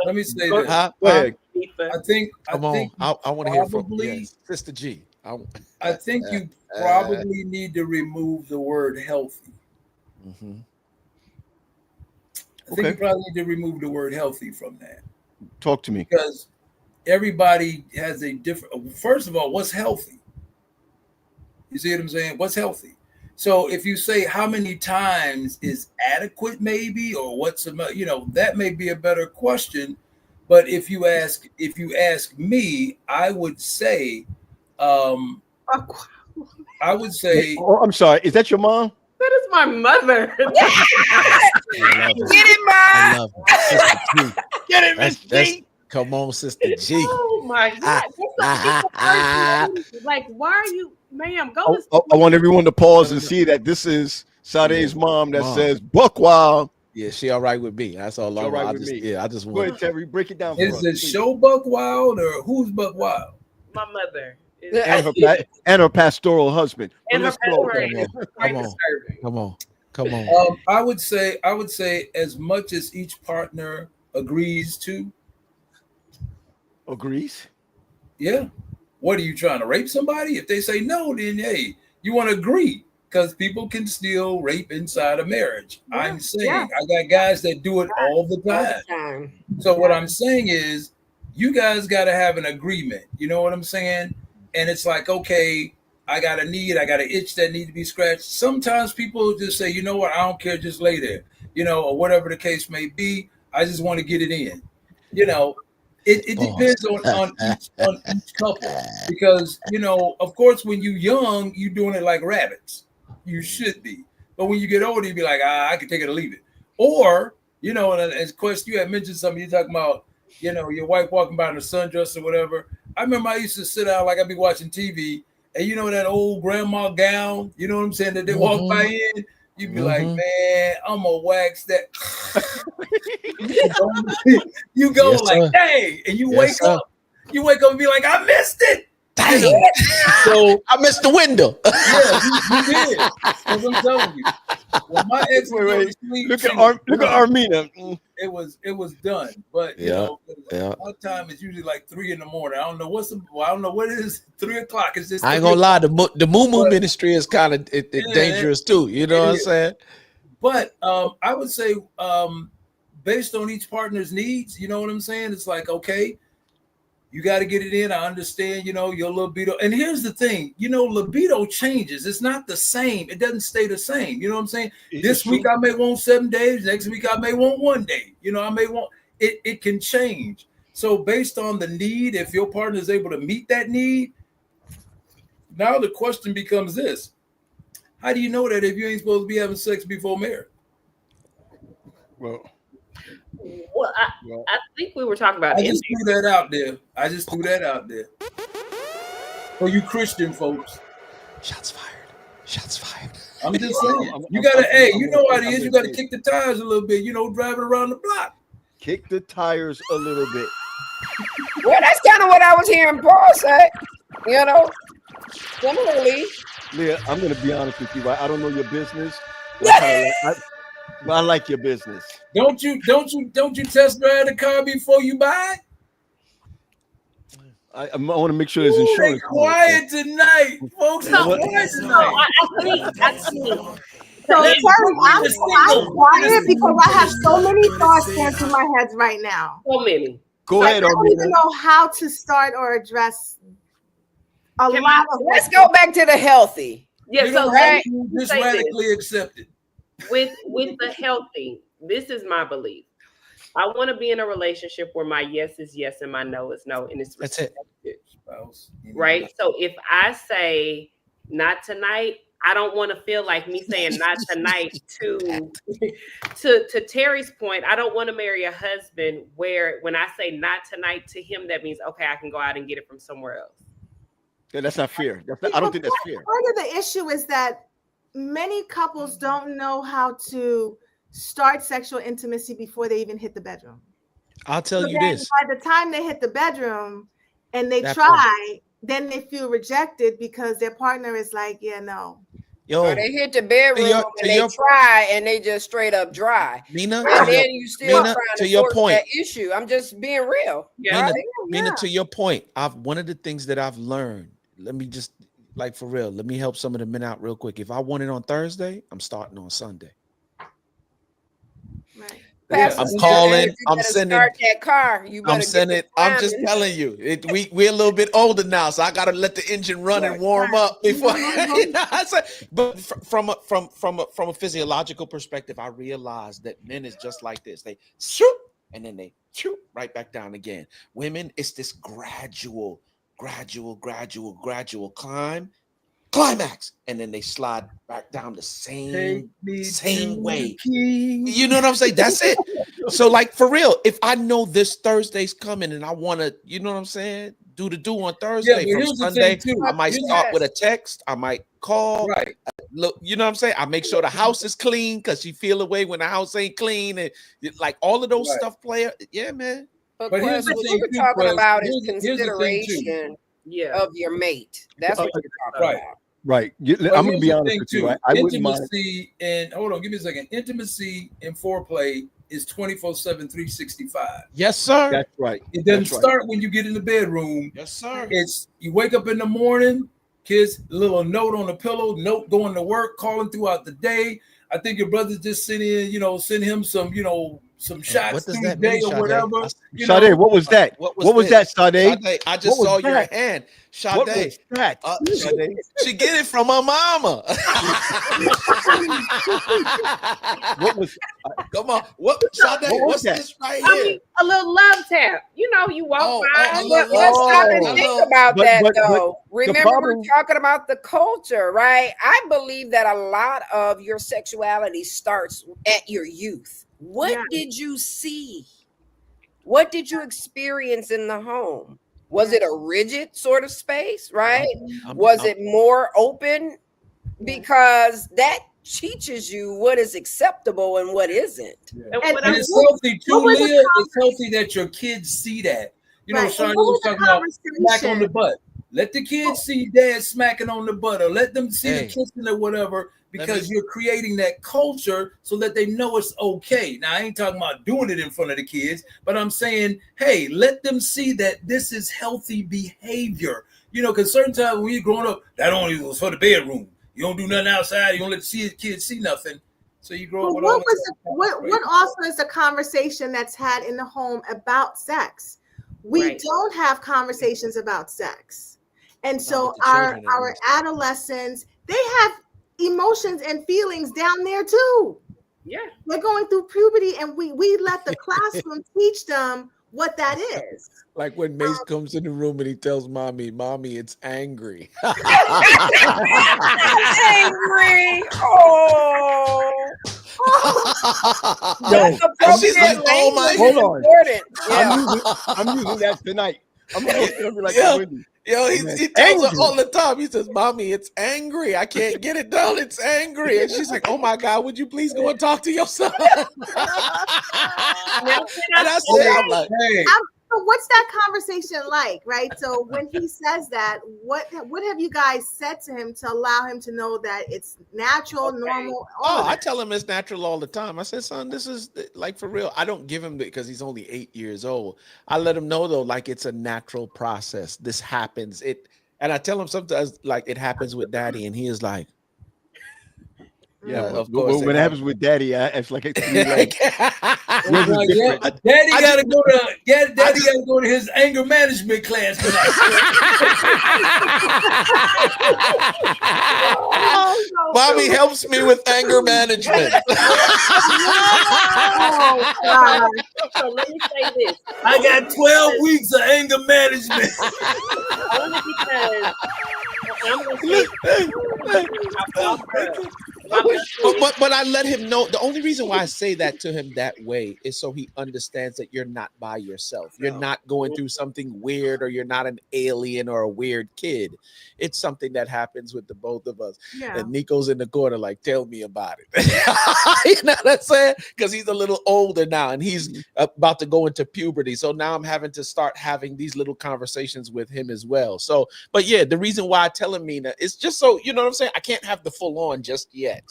Let me say this. Huh? I think. I want to hear from Sister G. I think you probably need to remove the word healthy. Mm-hmm. I think you probably need to remove the word healthy from that. Talk to me. Because everybody has a different. First of all, what's healthy? You see what I'm saying? What's healthy? So if you say how many times is adequate, maybe, or that may be a better question. But if you ask me, I would say. Oh, I'm sorry. Is that your mom? That is my mother. Get it, Mom. I love Sister G. Get it, Miss G. Come on, Sister G. Oh my God. Like, why are you, ma'am? Go. I want everyone to pause and see that this is Sade's mom that says "Buck Wild." Yeah, she all right with me. That's all. All right with me. Yeah, I just go want. ahead, Terry. Break it down. Is the show Buck Wild or who's Buck Wild? My mother. And her pastoral husband. And her Come on. I would say as much as each partner agrees to. Agrees? Yeah. What are you trying to rape somebody? If they say no, then hey, you want to agree because people can still rape inside a marriage. Yeah, I'm saying I got guys that do it all the time. So what I'm saying is you guys got to have an agreement. You know what I'm saying? And it's like, okay, I got a need, I got an itch that need to be scratched. Sometimes people just say, you know what, I don't care, just lay there, or whatever the case may be. I just want to get it in. It depends on each couple because, of course, when you're young, you're doing it like rabbits. You should be. But when you get older, you be like, I can take it or leave it. Or, as Quest, you had mentioned something, you're talking about, your wife walking by in a sundress or whatever. I remember I used to sit out like I'd be watching TV and that old grandma gown, you know what I'm saying, that they walk by in, you'd be like, man, I'm gonna wax that. you go yes, like, dang, and you wake up and be like, I missed it. Dang. So I missed the window. Yeah, you did. As I'm telling you. Well, my ex look at Armina. It was done, but my time is usually like 3 a.m. I don't know I don't know what it is. 3 o'clock is just. I ain't gonna lie. The moo ministry is kind of dangerous too. You know what I'm saying? But I would say, based on each partner's needs, you know what I'm saying? It's like, okay, you got to get it in. I understand, your libido. And here's the thing, libido changes. It's not the same. It doesn't stay the same. You know what I'm saying? This week I may want 7 days. Next week I may want 1 day. I may want it. It can change. So based on the need, if your partner is able to meet that need, now the question becomes this: how do you know that if you ain't supposed to be having sex before marriage? Well, I think we were talking about. I just threw that out there. For you Christian folks. Shots fired. I'm just saying. You gotta, you know how it is. You gotta kick the tires a little bit. Driving around the block. Kick the tires a little bit. Well, that's kind of what I was hearing Paul say. Similarly. Leah, I'm gonna be honest with you. Right? I don't know your business. But I like your business. Don't you test drive the car before you buy it? I want to make sure there's insurance. Quiet tonight, folks. Quiet tonight. I think. So I'm quiet because I have so many thoughts going through my head right now. So many. Go ahead. I don't even know how to start or address a lot of. Let's go back to the healthy. Yeah, so just radically accept it. With the healthy, this is my belief. I want to be in a relationship where my yes is yes and my no is no, and it's respected. Right? So if I say not tonight, I don't want to feel like me saying not tonight to Terry's point. I don't want to marry a husband where when I say not tonight to him, that means okay, I can go out and get it from somewhere else. Yeah, that's not fair. I don't think that's fair. Part of the issue is that many couples don't know how to start sexual intimacy before they even hit the bedroom. I'll tell you this. By the time they hit the bedroom and they try, then they feel rejected because their partner is like, yeah, no. So they hit the bedroom and they try and they just straight up dry. Nina, and then you still trying to your point. That issue. I'm just being real. Nina, to your point, one of the things that I've learned, let me just for real, let me help some of the men out real quick. If I want it on Thursday, I'm starting on Sunday. Right. Yeah, I'm calling. I'm sending. Start that car. I'm sending. I'm just telling you, we're a little bit older now, so I gotta let the engine run and warm up before. But from a physiological perspective, I realize that men is just like this. They shoot and then they shoot right back down again. Women, it's this gradual climax, and then they slide back down the same way. You know what I'm saying? That's it. So for real, if I know this Thursday's coming and I want to, you know what I'm saying, do on Thursday from Sunday, I might start with a text, I might call. Right. Look, you know what I'm saying? I make sure the house is clean because she feel away when the house ain't clean, and all of those stuff play. Yeah, man. But what you're talking about is consideration of your mate. That's what you're talking about. Right. I'm going to be honest with you. I intimacy and hold on, give me a second. Intimacy and foreplay is 24/7, 365. Yes, sir. That's right. It doesn't That's right. start when you get in the bedroom. Yes, sir. It's you wake up in the morning, kids, a little note on the pillow, note going to work, calling throughout the day. I think your brother just send him some, some shots What does through the that day mean, or Sade? whatever. Sade, what was that? What was that, Sade? Sade, I just What was saw your that? hand. What Sade. was that? Sade? She get it from her mama. What was? Come on. What, Sade, What was what's that? this right I here? mean, a little love tap. You know, you walk by. a little Let's love stop tap. and A think little- about but- that, but though. Remember, problem- we're talking about the culture, right? I believe that a lot of your sexuality starts at your youth. What Yeah. did you see? What did you experience in the home? Was it a rigid sort of space, right? Was it more open? Because that teaches you what is acceptable and what isn't. And And it's healthy too, what was the Leah. It's healthy that your kids see that. Right. Sean And what was was the talking about smack on the conversation? butt. Let the kids see dad smacking on the butt, or let them see the kissing or whatever, because you're creating that culture so that they know it's okay. Now, I ain't talking about doing it in front of the kids, but I'm saying, hey, let them see that this is healthy behavior. Because certain times when you're growing up, that only was for the bedroom. You don't do nothing outside. You don't let the kids see nothing. So you grow up with all what also is the conversation that's had in the home about sex? We don't have conversations about sex. And so our adolescents, they have emotions and feelings down there too. Yeah. They're going through puberty, and we let the classroom teach them what that is. Like when Mace comes in the room and he tells mommy, it's angry. Angry. Oh. Yo, she's like, oh my, hold on. Yeah. I'm using that tonight. I'm gonna be like, Yo, he tells her all the time. He says, "Mommy, it's angry. I can't get it done. It's angry." And she's like, "Oh my God, would you please go and talk to your son?" And I say, "I'm like, hey." So what's that conversation like, right? So when he says that, what have you guys said to him to allow him to know that it's natural, normal? I tell him it's natural all the time. I said, son, this is like for real. I don't give him because he's only 8 years old. I let him know though, like it's a natural process. This happens. And I tell him sometimes like it happens with daddy, and he is like, yeah, of course. When it happens with daddy, it's like it's Daddy gotta go to his anger management class tonight. Mommy helps me with anger management. So let me say this. I got 12 weeks of anger management. Only because I'm gonna say But I let him know. The only reason why I say that to him that way is so he understands that you're not by yourself. You're not going through something weird, or you're not an alien or a weird kid. It's something that happens with the both of us. Yeah. And Nico's in the corner like, tell me about it. You know what I'm saying? Because he's a little older now and he's about to go into puberty. So now I'm having to start having these little conversations with him as well. So, but yeah, the reason why I tell him, Mina, is just so, you know what I'm saying? I can't have the full on just yet.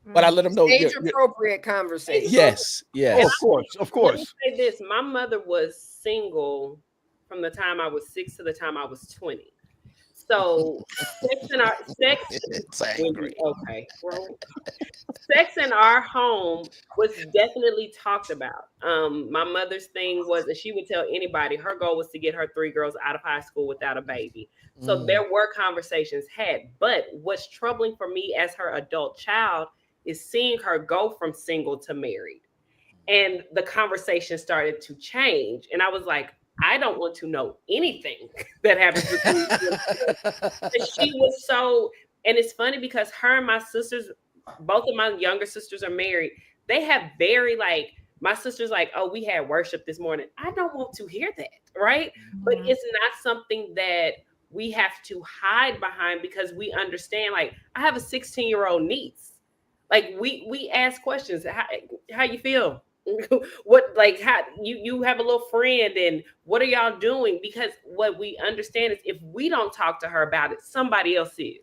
But I let them know. Age appropriate conversation. Yes. Oh, of course. Let me say this. My mother was single from the time I was 6 to the time I was 20. So sex in our home was definitely talked about. My mother's thing was that she would tell anybody her goal was to get her 3 girls out of high school without a baby. So there were conversations had. But what's troubling for me as her adult child is seeing her go from single to married. And the conversation started to change. And I was like, I don't want to know anything that happens with me. She was so, and it's funny because her and my sisters, both of my younger sisters are married. They have very my sister's like, oh, we had worship this morning. I don't want to hear that, right? Mm-hmm. But it's not something that we have to hide behind because we understand, I have a 16-year-old niece. We ask questions. How you feel? What how you have a little friend and what are y'all doing? Because what we understand is if we don't talk to her about it, somebody else is.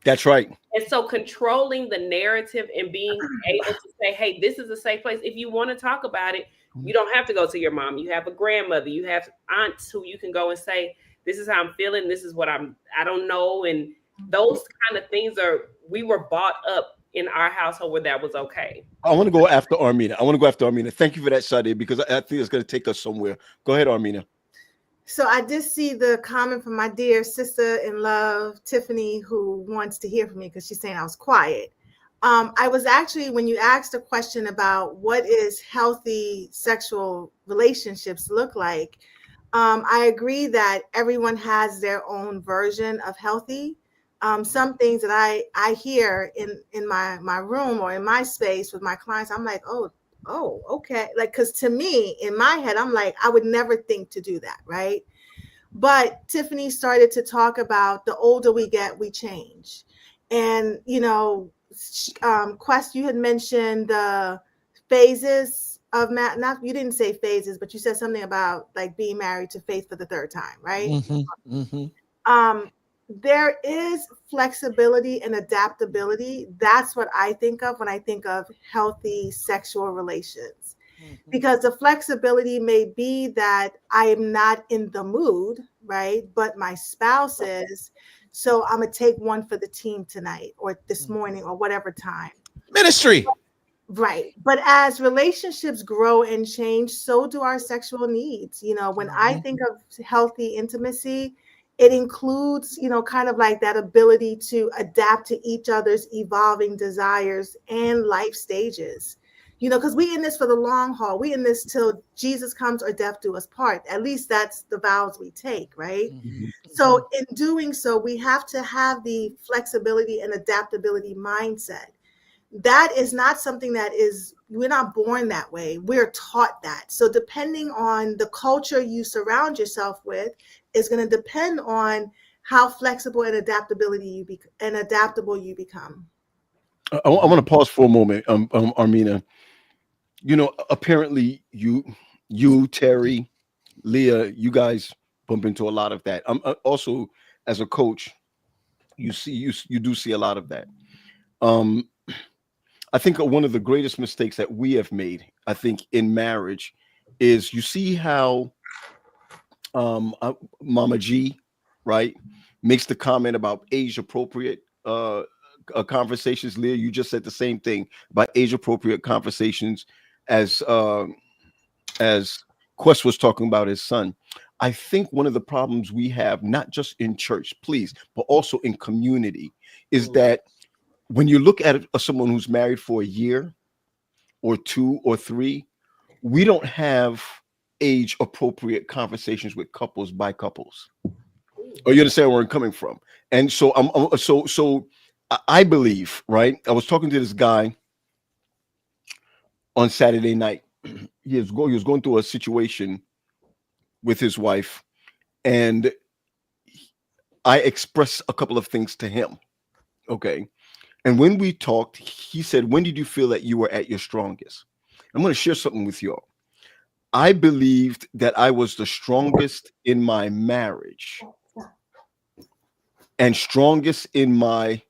That's right. And so controlling the narrative and being able to say, hey, this is a safe place. If you want to talk about it, you don't have to go to your mom. You have a grandmother, you have aunts who you can go and say, this is how I'm feeling. This is what I don't know. And those kind of things we were brought up in our household where that was okay. I want to go after Armina. Thank you for that, Sadia, because I think it's going to take us somewhere. Go ahead, Armina. So I did see the comment from my dear sister in love, Tiffany, who wants to hear from me because she's saying I was quiet. I was actually, when you asked a question about what is healthy sexual relationships look like, I agree that everyone has their own version of healthy. Some things that I hear in my room or in my space with my clients, I'm like, oh, okay. Like, because to me, in my head, I'm like, I would never think to do that, right? But Tiffany started to talk about the older we get, we change. And, Quest, you had mentioned the phases of you didn't say phases, but you said something about like being married to Faith for the third time, right? There is flexibility and adaptability. That's what I think of when I think of healthy sexual relations. Because the flexibility may be that I am not in the mood, right? But my spouse is. So I'm going to take one for the team tonight or this morning or whatever time. Ministry. Right. But as relationships grow and change, so do our sexual needs. When I think of healthy intimacy, it includes, kind of like that ability to adapt to each other's evolving desires and life stages. Because we in this for the long haul. We in this till Jesus comes or death do us part. At least that's the vows we take, right? So in doing so, we have to have the flexibility and adaptability mindset. That is not something we're not born that way. We're taught that. So depending on the culture you surround yourself with is going to depend on how flexible and adaptable you become. I want to pause for a moment, Armina. Apparently you, Terry, Leah, you guys bump into a lot of that. Also, as a coach, you do see a lot of that. I think one of the greatest mistakes that we have made, I think, in marriage is you see how Mama G, right, makes the comment about age appropriate conversations. Leah, you just said the same thing about age appropriate conversations as Quest was talking about his son. I think one of the problems we have, not just in church, please, but also in community, is that when you look at someone who's married for a year or 2 or 3, we don't have age appropriate conversations with couples by couples. Or you understand where I'm coming from? And so I believe, right? I was talking to this guy on Saturday night. He was going through a situation with his wife, and I expressed a couple of things to him. Okay. And when we talked, he said, when did you feel that you were at your strongest? I'm going to share something with y'all. I believed that I was the strongest in my marriage and strongest I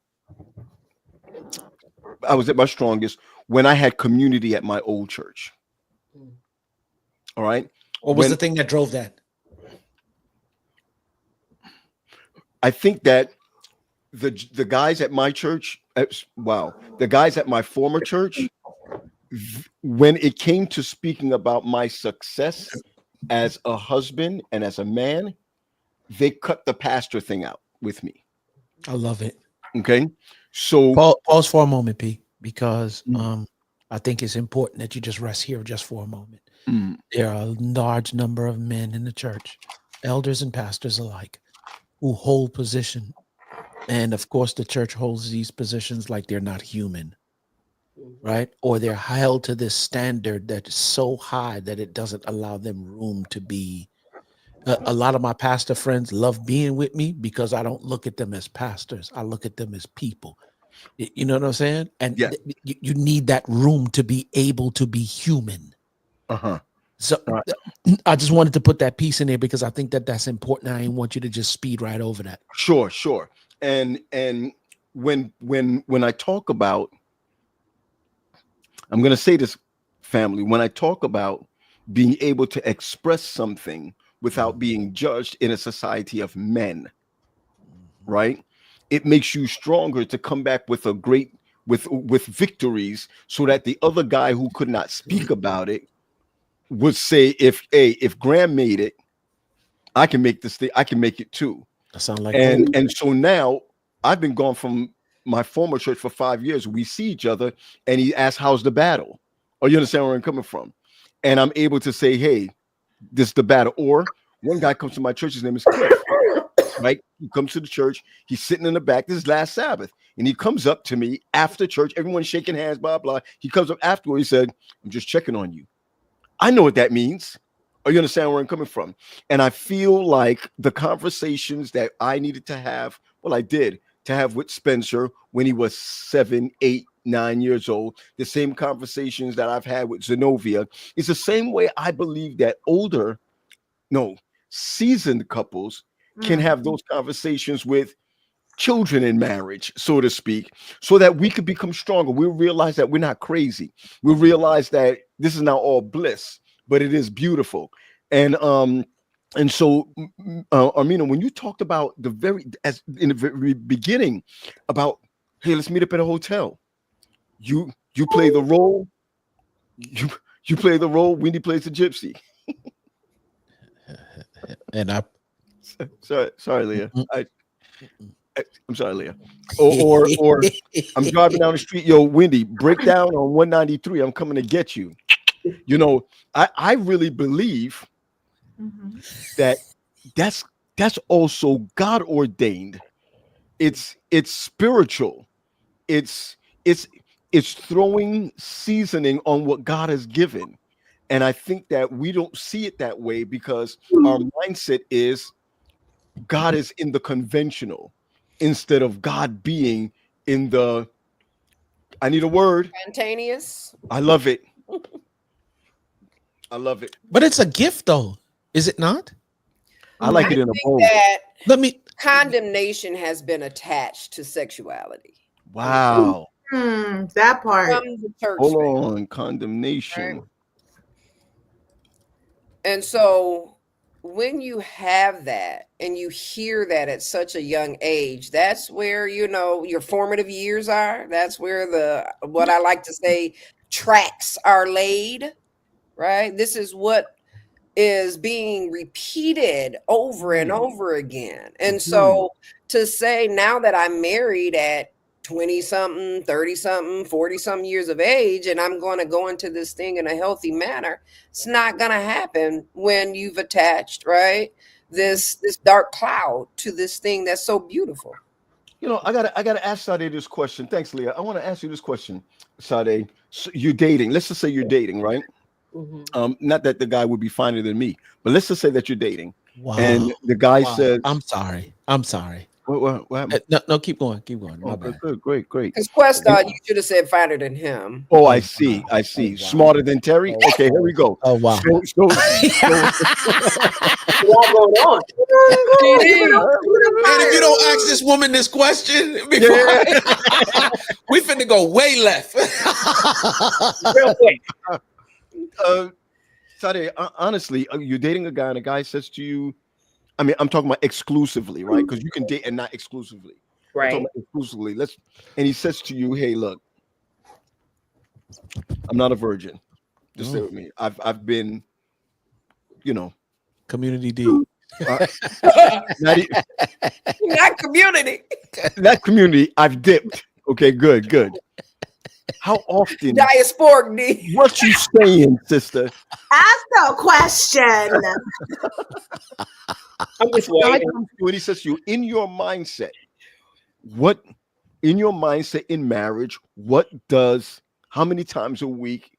was at my strongest when I had community at my old church. All right. What was the thing that drove that? I think that the guys at my church, the guys at my former church, when it came to speaking about my success as a husband and as a man, they cut the pastor thing out with me. I love it. Okay. So pause for a moment, P, because I think it's important that you just rest here just for a moment. There are a large number of men in the church, elders and pastors alike, who hold position. And of course, the church holds these positions like they're not human, right? Or they're held to this standard that is so high that it doesn't allow them room to be. A lot of my pastor friends love being with me because I don't look at them as pastors. I look at them as people. You know what I'm saying? And you need that room to be able to be human. So I just wanted to put that piece in there because I think that that's important. I didn't want you to just speed right over that. Sure. And when I talk about, I'm going to say this, family, when I talk about being able to express something without being judged in a society of men, right? It makes you stronger to come back with a great with victories, so that the other guy who could not speak about it would say, if Graham made it, I can make this thing, I can make it too. That sounds like and so now I've been gone from my former church for 5 years. We see each other, and he asks, how's the battle? Or you understand where I'm coming from? And I'm able to say, hey, this is the battle. Or one guy comes to my church, his name is Cliff, right? He comes to the church, he's sitting in the back. This is last Sabbath. And he comes up to me after church, everyone's shaking hands, blah, blah. He comes up afterward, he said, I'm just checking on you. I know what that means. Or you understand where I'm coming from? And I feel like the conversations that I needed to have, well, I did, to have with Spencer when he was 7, 8, 9 years old, the same conversations that I've had with Zenobia. It's the same way I believe that seasoned couples can have those conversations with children in marriage, so to speak, so that we could become stronger. We'll realize that we're not crazy. We'll realize that this is not all bliss, but it is beautiful. And so Armina, when you talked about in the very beginning about, hey, let's meet up at a hotel, you play the role, you play the role, Wendy plays the gypsy. And I sorry Leah, I'm sorry, Leah. Or I'm driving down the street. Yo, Wendy, break down on 193. I'm coming to get you. You know, I really believe that that's also God ordained. It's spiritual. It's throwing seasoning on what God has given. And I think that we don't see it that way because our mindset is God is in the conventional, instead of God being in the, I need a word, spontaneous. I love it. I love it. But it's a gift, though, is it not? I like it in a bowl. Condemnation has been attached to sexuality. Wow. That part. From the church. Hold on, condemnation. Right? And so when you have that and you hear that at such a young age, that's where, you know, your formative years are. That's where what I like to say, tracks are laid, right? This is what is being repeated over and over again. And so to say now that I'm married at 20 something, 30 something, 40 something years of age, and I'm going to go into this thing in a healthy manner, it's not going to happen when you've attached, right, this dark cloud to this thing that's so beautiful. You know, I gotta ask Sade this question. Thanks, Leah. I want to ask you this question, Sade. So you're dating. Let's just say you're dating, right? Not that the guy would be finer than me, but let's just say that you're dating. Wow. And the guy says, I'm sorry. What happened? No, keep going. My bad. Good, great. Because Quest thought you should have said finer than him. Oh, I see. Wow. Smarter than Terry. Okay, here we go. Oh wow. What's going on? And if you don't ask this woman this question before, we finna go way left. Real quick. Sade, honestly, you're dating a guy and a guy says to you, I mean, I'm talking about exclusively, right? Because you can date and not exclusively. Right. Exclusively. And he says to you, hey, look, I'm not a virgin. Just stay with me. I've been, you know. Community D. Not community. Not community. I've dipped. Okay, good. How often? Diasporic D. What you saying, sister? Ask the question. I'm just waiting. When he says to you, in your mindset, in marriage, how many times a week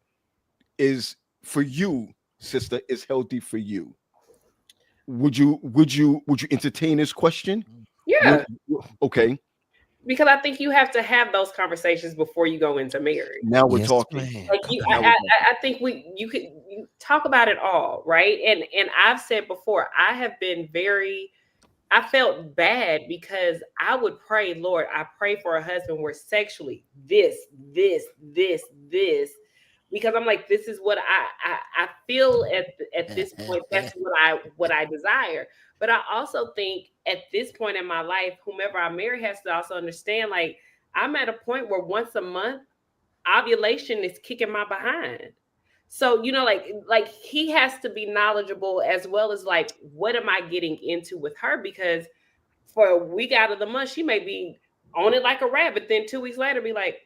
is for you, sister, is healthy for you? Would you entertain this question? Yeah. Okay. Because I think you have to have those conversations before you go into marriage. Now we're talking. Like I think you could talk about it all, right? And I've said before, I have been very I felt bad because I would pray, Lord, I pray for a husband where sexually this, because I'm like, this is what I feel at this point. That's what I desire. But I also think at this point in my life, whomever I marry has to also understand, like, I'm at a point where once a month, ovulation is kicking my behind. So, you know, like he has to be knowledgeable as well as like, what am I getting into with her? Because for a week out of the month, she may be on it like a rabbit. Then 2 weeks later, be like,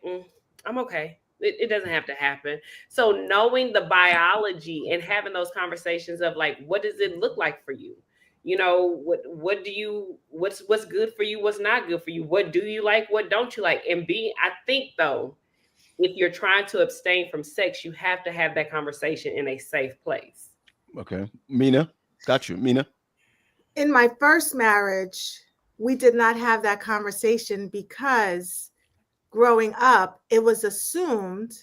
I'm okay. It doesn't have to happen. So knowing the biology and having those conversations of like, what does it look like for you? You know, what's good for you? What's not good for you? What do you like? What don't you like? And I think though, if you're trying to abstain from sex, you have to have that conversation in a safe place. Okay. Mina, got you. Mina. In my first marriage, we did not have that conversation because growing up, it was assumed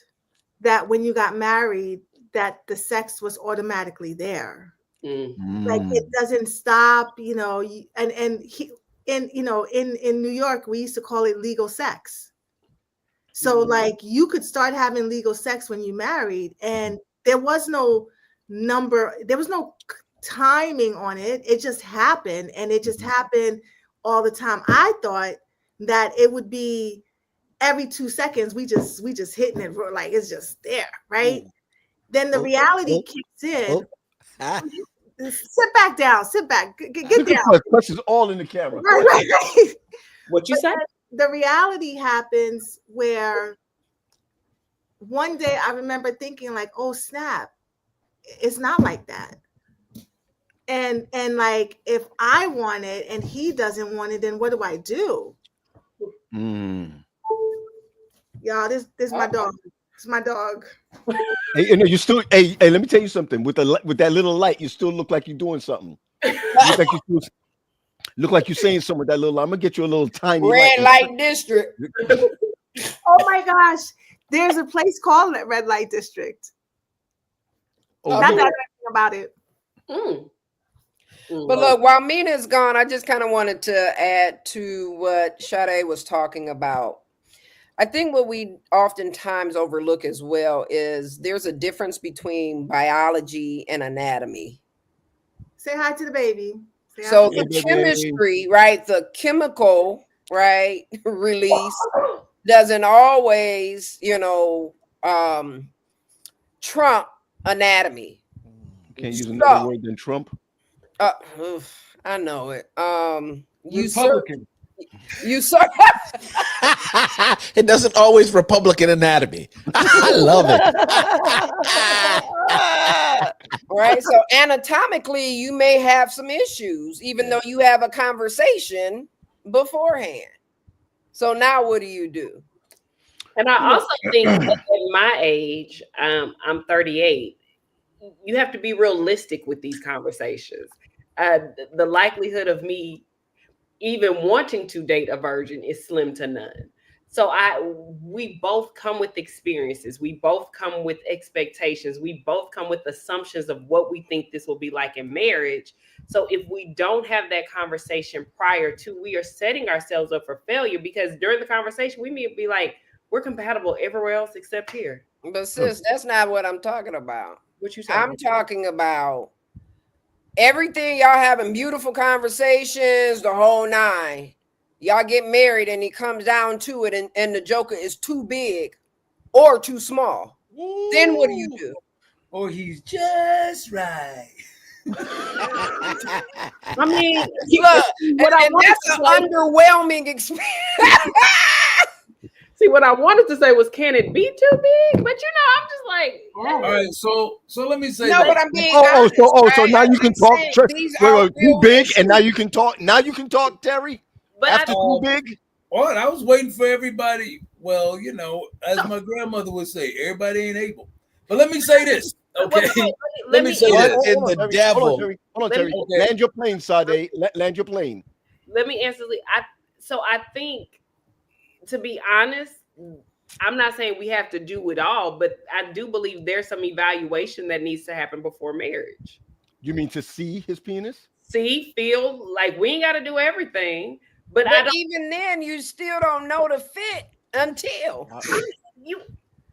that when you got married, that the sex was automatically there. Like it doesn't stop, you know, in New York, we used to call it legal sex. So like you could start having legal sex when you married, and there was no number, there was no timing on it. It just happened, and it just happened all the time. I thought that it would be every 2 seconds we just hitting it, like it's just there, right? Then the reality kicks in. Sit back down, sit back, get down. Questions all in the camera. Right. What you say? The reality happens where one day I remember thinking like, oh snap, it's not like that. And like if I want it and he doesn't want it, then what do I do? Y'all, this my dog. It's my dog. Hey, you know, you still. Hey, let me tell you something. With that little light, you still look like you're doing something. Look like you're saying something with that little. I'm gonna get you a little tiny red light district. Oh my gosh, there's a place called that red light district. Not that I think about it. But look, while Mina's gone, I just kind of wanted to add to what Sade was talking about. I think what we oftentimes overlook as well is there's a difference between biology and anatomy. Say hi to the baby. So the chemistry, right? The chemical, right, release doesn't always, trump anatomy. Can't use another word than Trump. I know it. Republican. It doesn't always Republican anatomy. I love it. Right. So anatomically, you may have some issues, even though you have a conversation beforehand. So now what do you do? And I also think at my age, I'm 38, you have to be realistic with these conversations. The likelihood of me even wanting to date a virgin is slim to none. So we both come with experiences. We both come with expectations. We both come with assumptions of what we think this will be like in marriage. So if we don't have that conversation prior to, we are setting ourselves up for failure, because during the conversation, we may be like, we're compatible everywhere else except here. But sis, that's not what I'm talking about. What you saying? I'm talking about everything, y'all having beautiful conversations, the whole nine. Y'all get married and it comes down to it, and the joker is too big or too small. Ooh. Then what do you do? Or he's just right. I mean, look, and that's an underwhelming experience. See, what I wanted to say was, can it be too big? But I'm just like, all right. So let me say. No, but I'm being honest, so now you can talk. Too big, and now you can talk. Now you can talk, Terry. But after too big. What? I was waiting for everybody. Well, as my grandmother would say, everybody ain't able. But let me say this. Okay. Let me say this. In the devil. Hold on, Terry. Okay. Land your plane, Sade. Land your plane. Let me answer. I think, to be honest, I'm not saying we have to do it all, but I do believe there's some evaluation that needs to happen before marriage. You mean to see his penis? see, feel like we ain't got to do everything. But I don't. Even then, you still don't know the fit until You.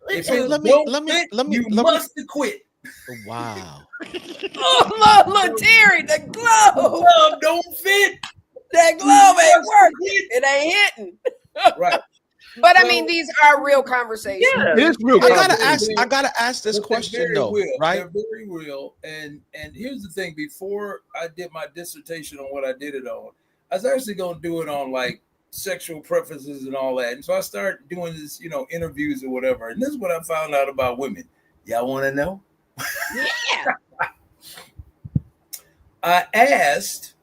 If Hey, it let me- don't let me- fit, let me- you let me- must quit. Wow. Oh, look, Terry, the glove. Glove don't fit. That glove You ain't must working. quit. It ain't hitting. Right. But I So- mean, these are real conversations. Yeah. It is real. I gotta conversation. ask. I gotta ask this But question they're very though, real. right? They're very real. And here's the thing: before I did my dissertation on what I did it on, I was actually going to do it on like sexual preferences and all that. And so I started doing this, interviews or whatever. And this is what I found out about women. Y'all want to know? Yeah. I asked,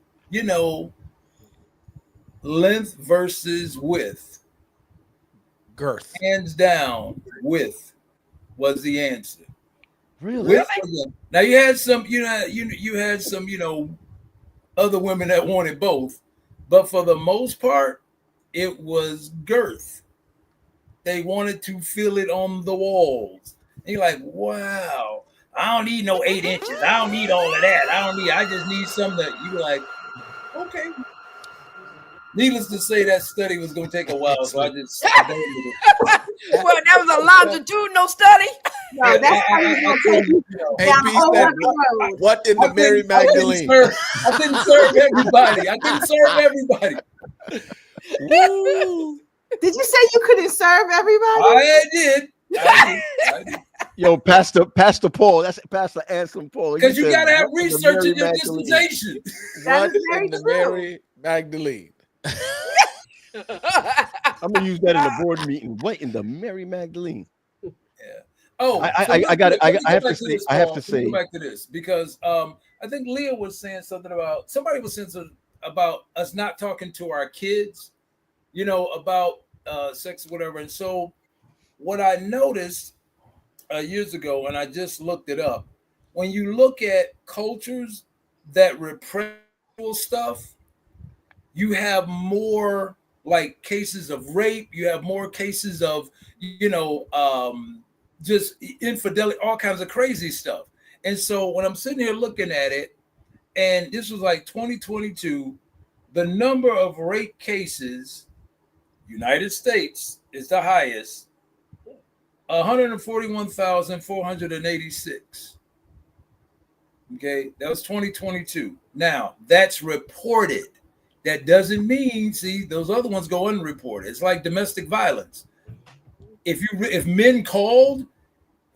length versus width. Girth. Hands down, width was the answer. Really? Now you had some, you had some, other women that wanted both, but for the most part, it was girth. They wanted to feel it on the walls. And you're like, wow, I don't need no 8 inches. I don't need all of that. I just need some that you were like, okay. Needless to say, that study was going to take a while, so I just Well, that was a longitudinal study. No, that's how you gonna take you Hey, down P all said, the road. what in the Mary Magdalene? I didn't serve everybody. I didn't serve everybody. Woo. Did you say you couldn't serve everybody? I did. Yo, Pastor Paul. That's Pastor Anselm Paul. Because you said, got to have "What in the research Mary in your Magdalene?" dissertation. That What is very in the true. Mary Magdalene? I'm gonna use that in a board meeting. What in the Mary Magdalene? Yeah. Oh, I got it. I have to say. I have to say. Go back to this because I think Leah was saying something about somebody was saying something about us not talking to our kids, about sex or whatever. And so what I noticed years ago, and I just looked it up, when you look at cultures that repress stuff, you have more like cases of rape, you have more cases of, just infidelity, all kinds of crazy stuff. And so when I'm sitting here looking at it, and this was like 2022, the number of rape cases, United States is the highest, 141,486. Okay, that was 2022. Now that's reported. That doesn't mean, see, those other ones go unreported. It's like domestic violence. If men called,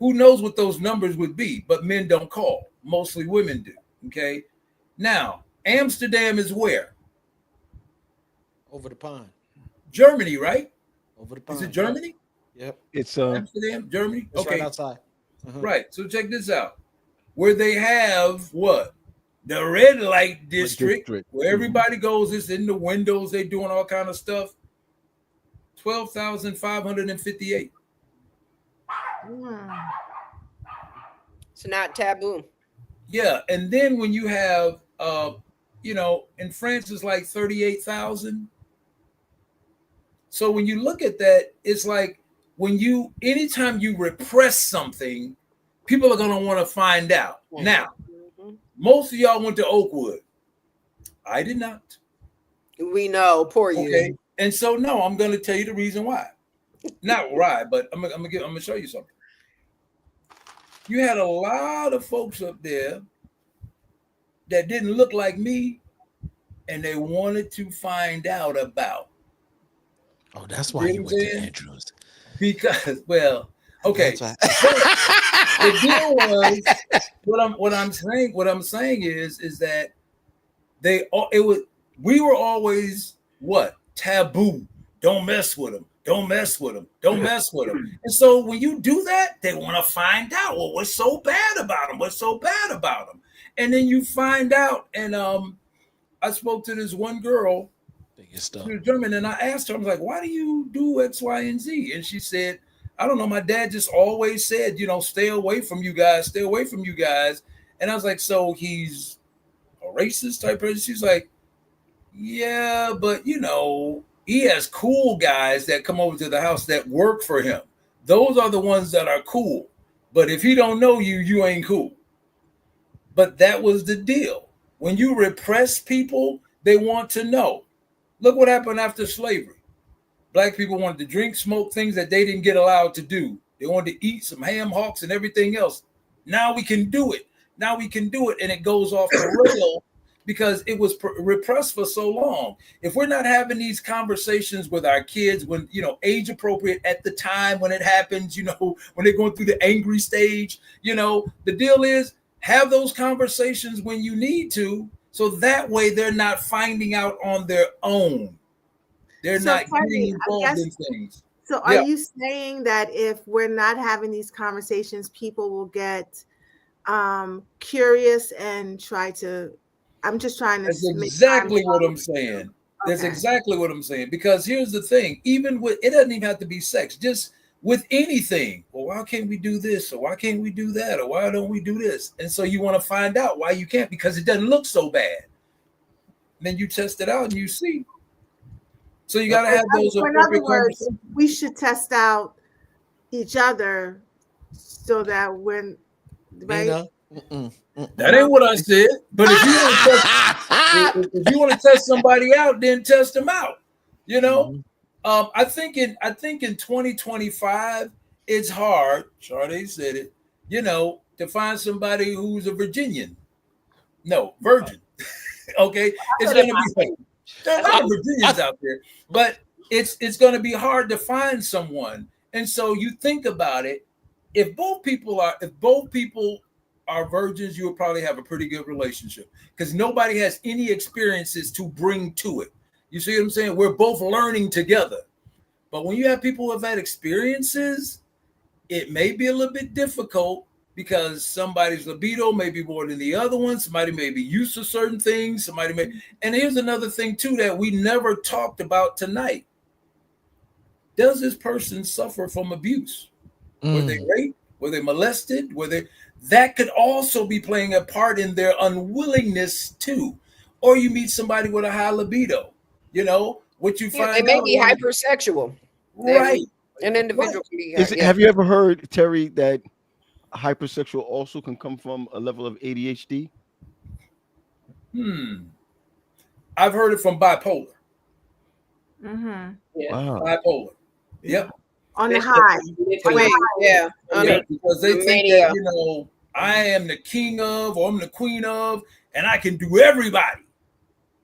who knows what those numbers would be? But men don't call. Mostly women do. Okay. Now, Amsterdam is where? Over the pond. Germany, right? Over the pond. Is it Germany? Yep. It's Amsterdam, Germany. It's okay. right outside. Right. So check this out. Where they have what? The red light district. Where everybody goes, it's in the windows, they doing all kind of stuff. 12,558. It's not taboo. Yeah, and then when you have in France it's like 38,000. So when you look at that, it's like anytime you repress something, people are gonna want to find out. Now, most of y'all went to Oakwood. I did not. We know, poor you. Okay, and so no, I'm gonna tell you the reason why. Not why, but I'm gonna show you something. You had a lot of folks up there that didn't look like me, and they wanted to find out about. Oh, that's why you went to Andrews. Because, well, okay. That's The deal was what I'm saying is that we were always what? Taboo. Don't mess with them. Don't mess with them. Don't mess with them. And so when you do that, they want to find out, well, what's so bad about them? What's so bad about them? And then you find out. And I spoke to this one girl, she was German, and I asked her, I was like, why do you do X, Y, and Z? And she said, I don't know. My dad just always said, stay away from you guys. Stay away from you guys. And I was like, so he's a racist type person? She's like, yeah, but he has cool guys that come over to the house that work for him. Those are the ones that are cool. But if he don't know you, you ain't cool. But that was the deal. When you repress people, they want to know. Look what happened after slavery. Black people wanted to drink, smoke, things that they didn't get allowed to do. They wanted to eat some ham hocks and everything else. Now we can do it. Now we can do it. And it goes off the rail because it was repressed for so long. If we're not having these conversations with our kids when, age appropriate at the time when it happens, when they're going through the angry stage, the deal is have those conversations when you need to. So that way they're not finding out on their own. They're not getting involved in things. So are you saying that if we're not having these conversations, people will get curious and try to, I'm just trying to. That's exactly what I'm saying. That's exactly what I'm saying. Because here's the thing, even with, it doesn't even have to be sex, just with anything. Well, why can't we do this? Or why can't we do that? Or why don't we do this? And so you want to find out why you can't, because it doesn't look so bad. And then you test it out and you see. So you got to have those. In other words, we should test out each other so that when, right? That ain't what I said. But if you want to test somebody out, then test them out. I think in 2025, it's hard. Sade said it. To find somebody who's a Virginian. No, virgin. Okay, it's going to be. There are a lot of Virginians out there, but it's going to be hard to find someone. And so you think about it. If both people are virgins, you will probably have a pretty good relationship because nobody has any experiences to bring to it. You see what I'm saying? We're both learning together. But when you have people who have had experiences, it may be a little bit difficult because somebody's libido may be more than the other one. Somebody may be used to certain things. And here's another thing too that we never talked about tonight. Does this person suffer from abuse? Were they raped? Were they molested? That could also be playing a part in their unwillingness to. Or you meet somebody with a high libido, what you find. They may be hypersexual. Right. An individual can be. Have you ever heard, Terry, that hypersexual also can come from a level of ADHD? I've heard it from bipolar. Mm-hmm. Yeah. Wow. Bipolar. Yep. On the high. Because they think that, I am the king of, or I'm the queen of, and I can do everybody.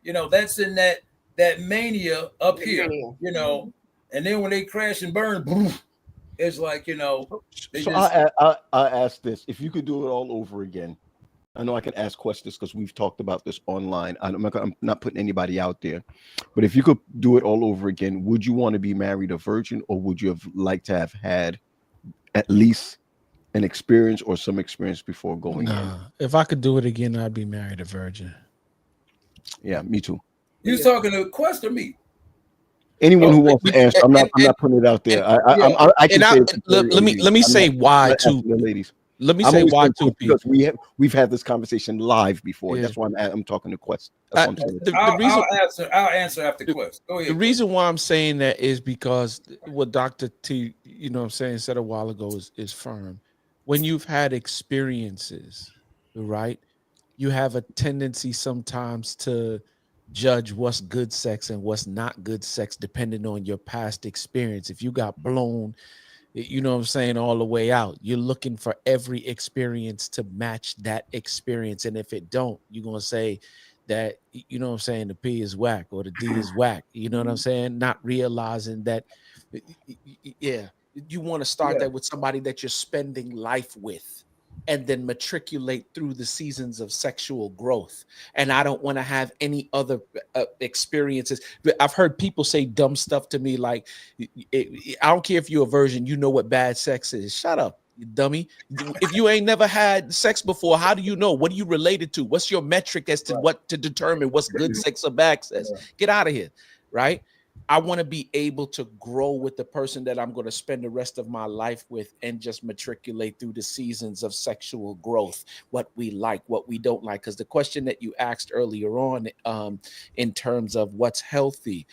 That's in that mania up here, and then when they crash and burn, boom, it's like, So I ask this: if you could do it all over again, I know I can ask questions because we've talked about this online. I'm not putting anybody out there, but if you could do it all over again, would you want to be married a virgin, or would you have liked to have had at least an experience or some experience before going in? If I could do it again, I'd be married a virgin. Yeah, me too. You was talking to Quest or me? Anyone who wants to answer, I'm not putting it out there. I can say let me say why too, ladies. Let me say why too, because we've had this conversation live before. Yeah. That's why I'm talking to Quest. I'll answer after Quest. Go ahead. The reason why I'm saying that is because what Dr. T, said a while ago is firm. When you've had experiences, right, you have a tendency sometimes to judge what's good sex and what's not good sex depending on your past experience. If you got blown, all the way out, you're looking for every experience to match that experience. And if it don't, you're going to say that, the P is whack or the D is whack. You know what I'm saying? Not realizing that, you want to start that with somebody that you're spending life with, and then matriculate through the seasons of sexual growth. And I don't want to have any other experiences. I've heard people say dumb stuff to me like, I don't care if you're a virgin, you know what bad sex is. Shut up, you dummy. If you ain't never had sex before, how do you know? What are you related to? What's your metric as to what to determine what's good sex or bad sex? Get out of here, right? I want to be able to grow with the person that I'm going to spend the rest of my life with and just matriculate through the seasons of sexual growth, what we like, what we don't like. Because the question that you asked earlier on, in terms of what's healthy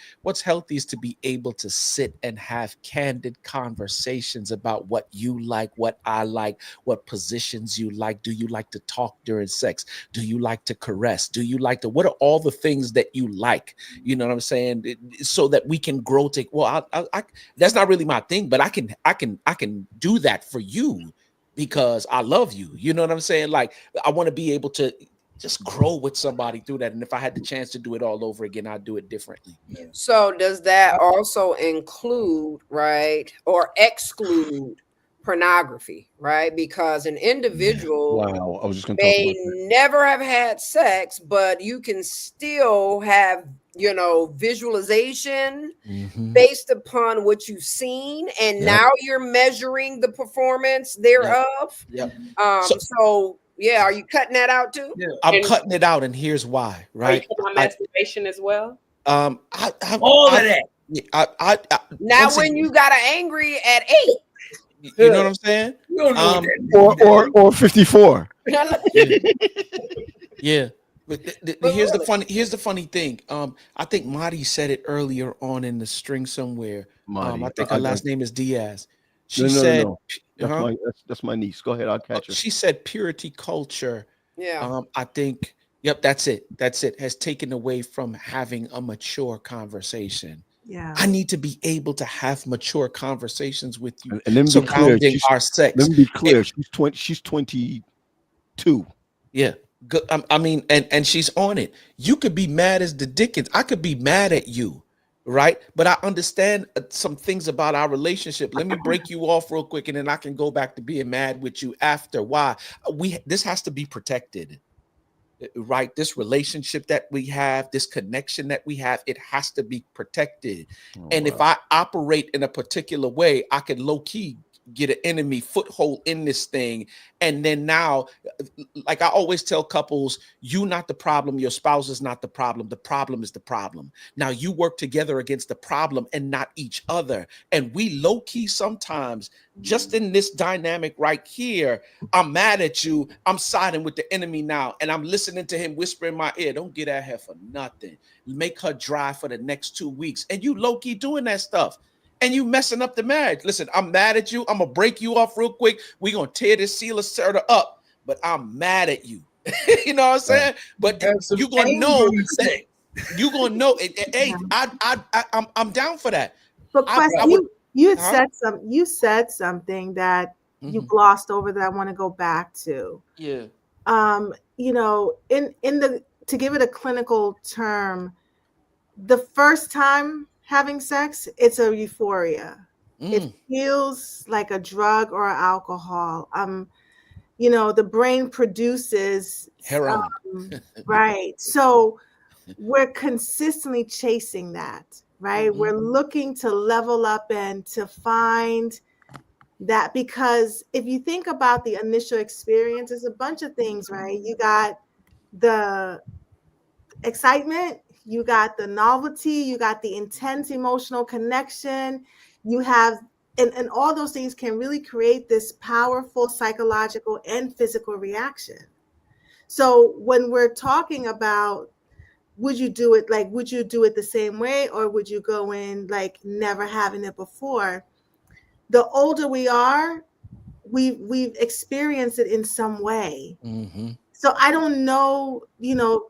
is to be able to sit and have candid conversations about what you like, what I like, what positions you like. Do you like to talk during sex? Do you like to caress? Do you like to, what are all the things that you like? You know what I'm saying? So that we can grow. I that's not really my thing, but I can do that for you because I love you. You know what I'm saying? Like, I want to be able to just grow with somebody through that. And if I had the chance to do it all over again, I'd do it differently. So does that also include, right, or exclude pornography, right? Because an individual Wow, I was just going to talk may about that. never have had sex, but you can still have, visualization based upon what you've seen, and now you're measuring the performance thereof. Yep. So yeah, are you cutting that out too? Yeah. I'm cutting it out, and here's why. Are you Right? talking about masturbation as well? All of that. I Not when you got an angry at 8. you know what I'm saying? You don't know what that means. Or 54. Yeah. But here's the funny thing. I think Marty said it earlier on in the string somewhere. I think her last name is Diaz. She said, That's my niece. Go ahead, I'll catch her. She said purity culture. Yeah. I think, yep, that's it. Has taken away from having a mature conversation. Yeah. I need to be able to have mature conversations with you And then surrounding our sex. Let me be clear. She's 22. Yeah. I mean, and she's on it. You could be mad as the Dickens. I could be mad at you, right? But I understand some things about our relationship. Let me break you off real quick, and then I can go back to being mad with you after. Why? This has to be protected, right? This relationship that we have, this connection that we have, it has to be protected. If I operate in a particular way, I can low key get an enemy foothold in this thing. And then now, like I always tell couples, you not the problem, your spouse is not the problem is the problem. Now you work together against the problem and not each other. And we low key sometimes, just in this dynamic right here, I'm mad at you, I'm siding with the enemy now, and I'm listening to him whisper in my ear, don't get at her for nothing, make her dry for the next 2 weeks. And you low key doing that stuff. And you messing up the marriage. Listen, I'm mad at you. I'm gonna break you off real quick. We're gonna tear this seal of Serta up, but I'm mad at you. You know what I'm saying? But you're gonna know that you're gonna know it. Hey, I'm down for that. But you said something that you glossed over that I want to go back to. Yeah. To give it a clinical term, the first time having sex, it's a euphoria. It feels like a drug or alcohol. The brain produces heroin. Right. So we're consistently chasing that, right? We're looking to level up and to find that, because if you think about the initial experience, there's a bunch of things, right? You got the excitement, you got the novelty, you got the intense emotional connection, you have, and all those things can really create this powerful psychological and physical reaction. So when we're talking about, would you do it the same way, or would you go in like never having it before? The older we are, we've experienced it in some way. So I don't know,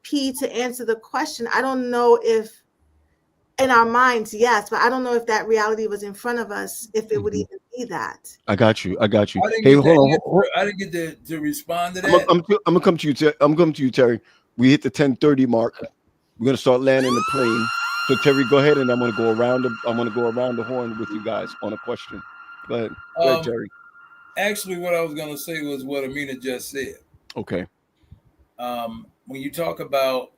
P, to answer the question. I don't know if in our minds, yes, but I don't know if that reality was in front of us, if it would even be that. I got you. I didn't get to respond to that. I'm gonna come to you. I'm coming to you, Terry. We hit the 10:30 mark. We're gonna start landing the plane. So Terry, go ahead, and I'm gonna go around the horn with you guys on a question. Go ahead, Terry. Actually, what I was gonna say was what Amina just said. Okay. When you talk about,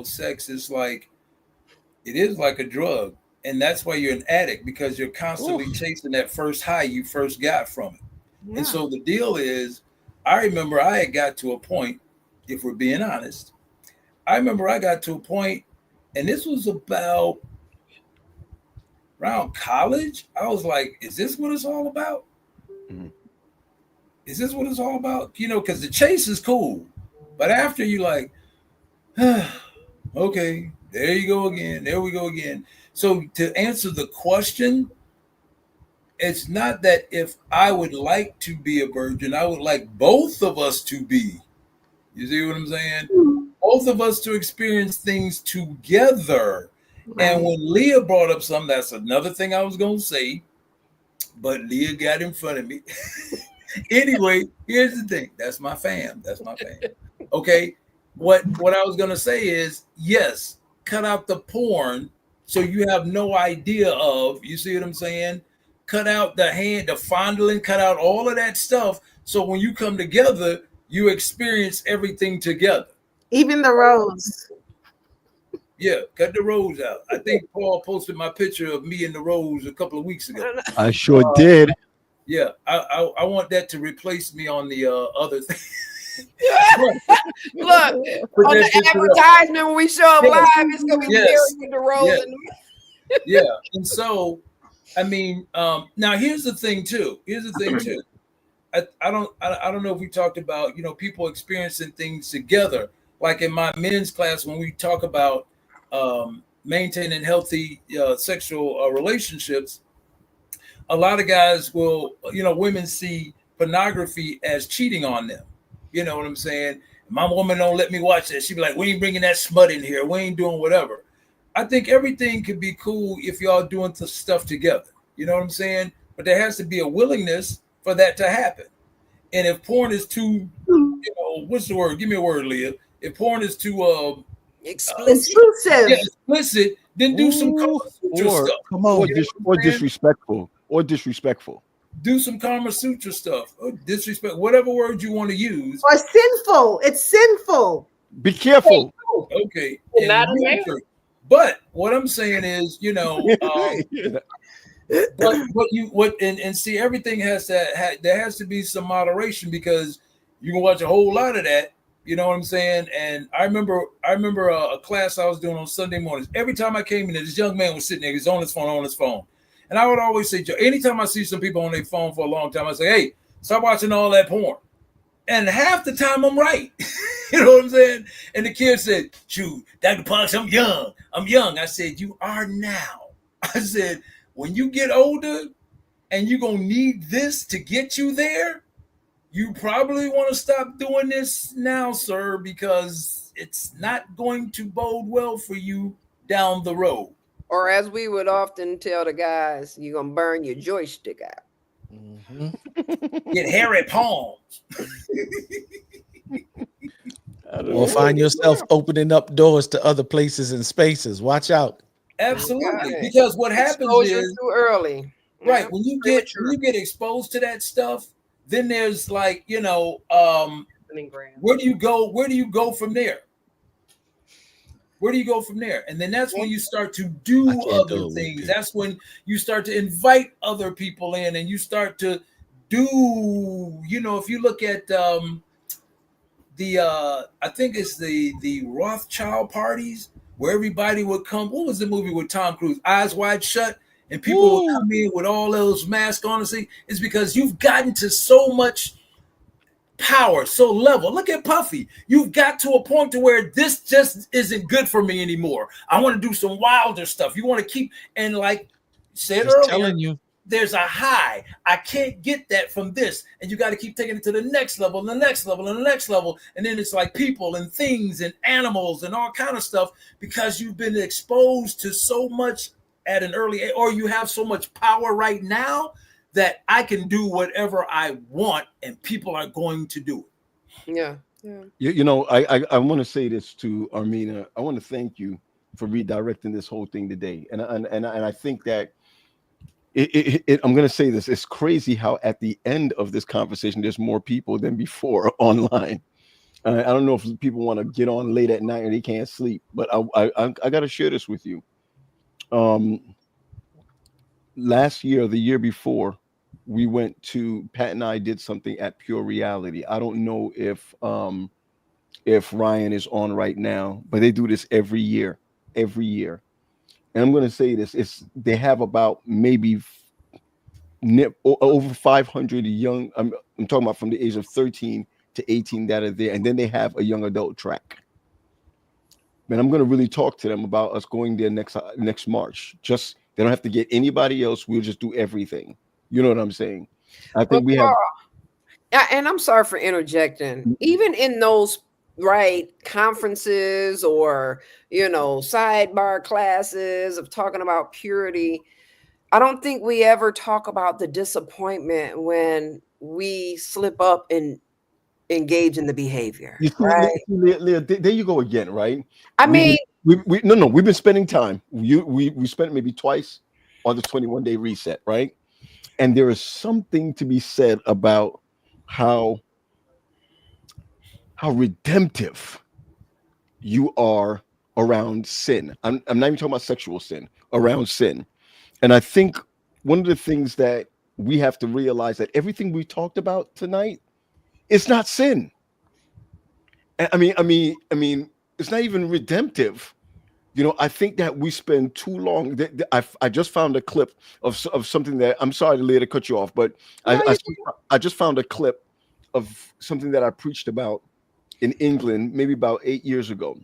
sex is it is like a drug, and that's why you're an addict, because you're constantly chasing that first high you first got from it. Yeah. And so the deal is, I remember I had got to a point, if we're being honest, I got to a point, and this was about around college, I was like, is this what it's all about? Mhm. Is this what it's all about? You know, because the chase is cool, but after you like, okay, there you go again. There we go again. So to answer the question, it's not that if I would like to be a virgin, I would like both of us to be. You see what I'm saying? Both of us to experience things together. Right. And when Leah brought up something, that's another thing I was going to say, but Leah got in front of me. Anyway, here's the thing. That's my fam. That's my fam. Okay. What I was going to say is, yes, cut out the porn so you have no idea of, you see what I'm saying? Cut out the fondling, cut out all of that stuff. So when you come together, you experience everything together. Even the rose. Yeah, cut the rose out. I think Paul posted my picture of me and the rose a couple of weeks ago. I sure did. Yeah, I want that to replace me on the other thing. Look, on the advertisement when we show up live, it's gonna be Terry with the rose. Yeah, and so I mean, now here's the thing too. I don't know if we talked about, you know, people experiencing things together. Like in my men's class, when we talk about maintaining healthy sexual relationships, a lot of guys will, you know, women see pornography as cheating on them. You know what I'm saying? My woman don't let me watch that. She be like, we ain't bringing that smut in here. We ain't doing whatever. I think everything could be cool if y'all doing the stuff together. You know what I'm saying? But there has to be a willingness for that to happen. And if porn is too, you know, what's the word? Give me a word, Leah. If porn is too explicit, then do some Kama Sutra stuff. Come on, or disrespectful. Do some Kama Sutra stuff. Or disrespect, whatever word you want to use. Or sinful. It's sinful. Be careful. Okay. But what I'm saying is, you know, and see, everything has to there has to be some moderation, because you can watch a whole lot of that. You know what I'm saying? And I remember a class I was doing on Sunday mornings. Every time I came in there, this young man was sitting there. He's on his phone. And I would always say, anytime I see some people on their phone for a long time, I say, hey, stop watching all that porn. And half the time I'm right. You know what I'm saying? And the kid said, shoot, Dr. Parks, I'm young. I said, you are now. I said, when you get older and you're going to need this to get you there, you probably want to stop doing this now, sir, because it's not going to bode well for you down the road. Or as we would often tell the guys, you're going to burn your joystick out. Mm-hmm. Get hairy palms. Or find yourself opening up doors to other places and spaces. Watch out. Absolutely. Because what happens is too early. Right. When you get exposed to that stuff, then there's like, you know, where do you go from there? And then that's when you start to do other things. That's when you start to invite other people in, and you start to do, you know, if you look at I think it's the Rothschild parties where everybody would come. What was the movie with Tom Cruise? Eyes Wide Shut, and people would come in with all those masks on. It's because you've gotten to so much power, so level. Look at Puffy. You've got to a point to where this just isn't good for me anymore. I want to do some wilder stuff. You want to keep, and like said earlier, telling you, there's a high. I can't get that from this. And you got to keep taking it to the next level, and the next level, and the next level. And then it's like people and things and animals and all kind of stuff, because you've been exposed to so much at an early age, or you have so much power right now that I can do whatever I want, and people are going to do it. Yeah. You know, I want to say this to Armina. I want to thank you for redirecting this whole thing today. And I think that I'm going to say this. It's crazy how at the end of this conversation, there's more people than before online. I don't know if people want to get on late at night and they can't sleep, but I got to share this with you. Last year, the year before, we went to, Pat and I did something at Pure Reality. I don't know if Ryan is on right now, but they do this every year. and I'm going to say this, they have about maybe over 500 young, I'm talking about from the age of 13 to 18 that are there, and then they have a young adult track. And I'm going to really talk to them about us going there next March. Just they don't have to get anybody else. We'll just do everything. You know what I'm saying? I think we have. And I'm sorry for interjecting. Even in those conferences or sidebar classes of talking about purity, I don't think we ever talk about the disappointment when we slip up and engage in the behavior. You see, right? Leah, there you go again, right? I mean, no, we've been spending time. We spent maybe twice on the 21-day reset, right? And there is something to be said about how redemptive you are around sin. I'm not even talking about sexual sin, around sin. And I think one of the things that we have to realize that everything we talked about tonight, it's not sin. I mean, it's not even redemptive. I think that we spend too long. I just found a clip of something that, I'm sorry, Leah, to cut you off, but I just found a clip of something that I preached about in England maybe about 8 years ago.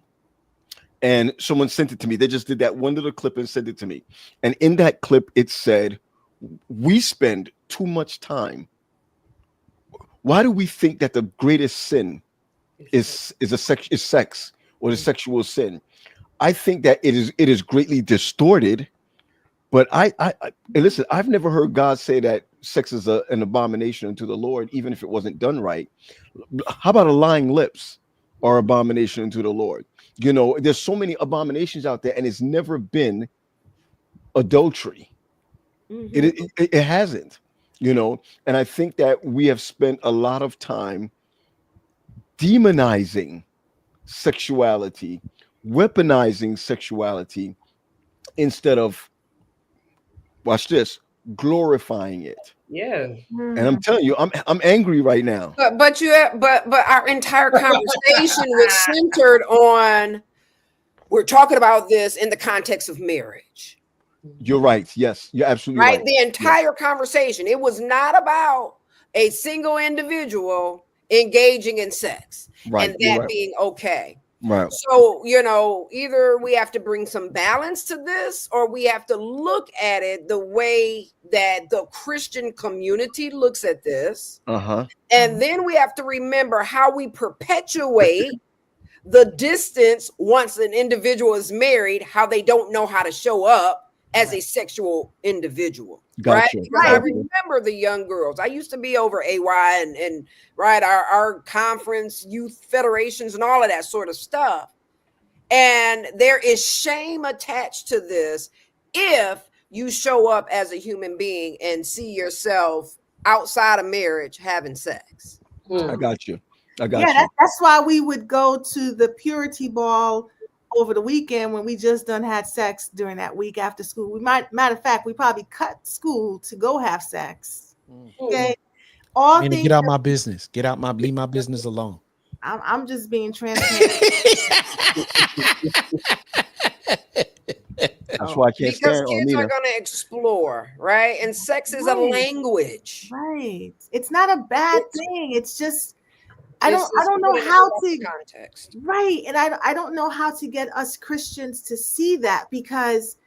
And someone sent it to me. They just did that one little clip and sent it to me. And in that clip, it said, we spend too much time. Why do we think that the greatest sin is sex or the sexual sin? I think that it is greatly distorted. But I listen, I've never heard God say that sex is an abomination unto the Lord, even if it wasn't done right. How about a lying lips or abomination unto the Lord? There's so many abominations out there, and it's never been adultery. Mm-hmm. It hasn't, and I think that we have spent a lot of time demonizing sexuality, weaponizing sexuality, instead of, watch this, glorifying it. Yeah. And I'm telling you, I'm angry right now. But our entire conversation was centered on, we're talking about this in the context of marriage. You're right. Yes, you're absolutely right. The entire conversation. It was not about a single individual engaging in sex and that being okay. Right. So, either we have to bring some balance to this, or we have to look at it the way that the Christian community looks at this. Uh-huh. And then we have to remember how we perpetuate the distance once an individual is married, how they don't know how to show up as a sexual individual. Gotcha. Right? I remember the young girls. I used to be over AY and our conference, youth federations and all of that sort of stuff. And there is shame attached to this if you show up as a human being and see yourself outside of marriage having sex. I got you. That's why we would go to the purity ball over the weekend when we just done had sex during that week after school. Matter of fact, we probably cut school to go have sex. Okay. Get out my business. Leave my business alone. I'm just being transparent. That's why I can't stand kids are going to explore, right? And sex is a language. Right. It's not a bad thing. It's just I don't know how to context. Right. And I don't know how to get us Christians to see that, because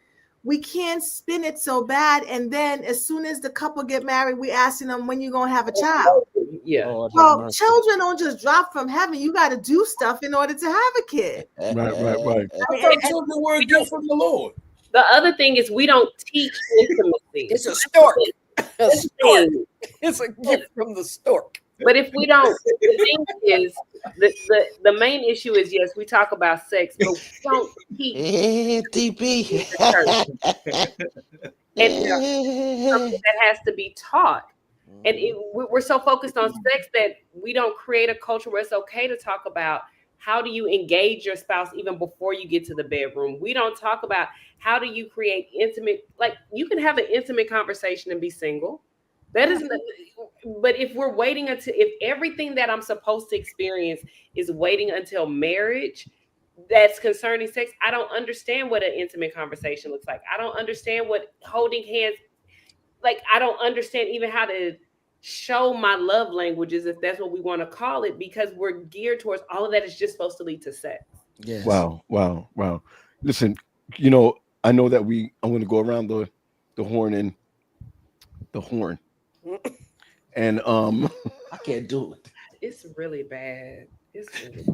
we can't spin it so bad. And then as soon as the couple get married, we asking them, when you going to have a child? Yeah. Well, children don't just drop from heaven. You got to do stuff in order to have a kid. Right. I thought children were a gift from the Lord. The other thing is, we don't teach intimacy. It's a stork. It's a gift from the stork. But if we don't, the thing is, the main issue is, yes, we talk about sex, but we don't teach DP. And something that has to be taught. And we're so focused on sex that we don't create a culture where it's okay to talk about how do you engage your spouse even before you get to the bedroom. We don't talk about how do you create intimate, like you can have an intimate conversation and be single. That isn't, but if we're waiting until, if everything that I'm supposed to experience is waiting until marriage, that's concerning sex. I don't understand what an intimate conversation looks like. I don't understand what holding hands, like, I don't understand even how to show my love languages, if that's what we want to call it, because we're geared towards all of that is just supposed to lead to sex. Yes. Wow. Listen, I know that I'm going to go around the horn and the horn. And I can't do it. It's really bad.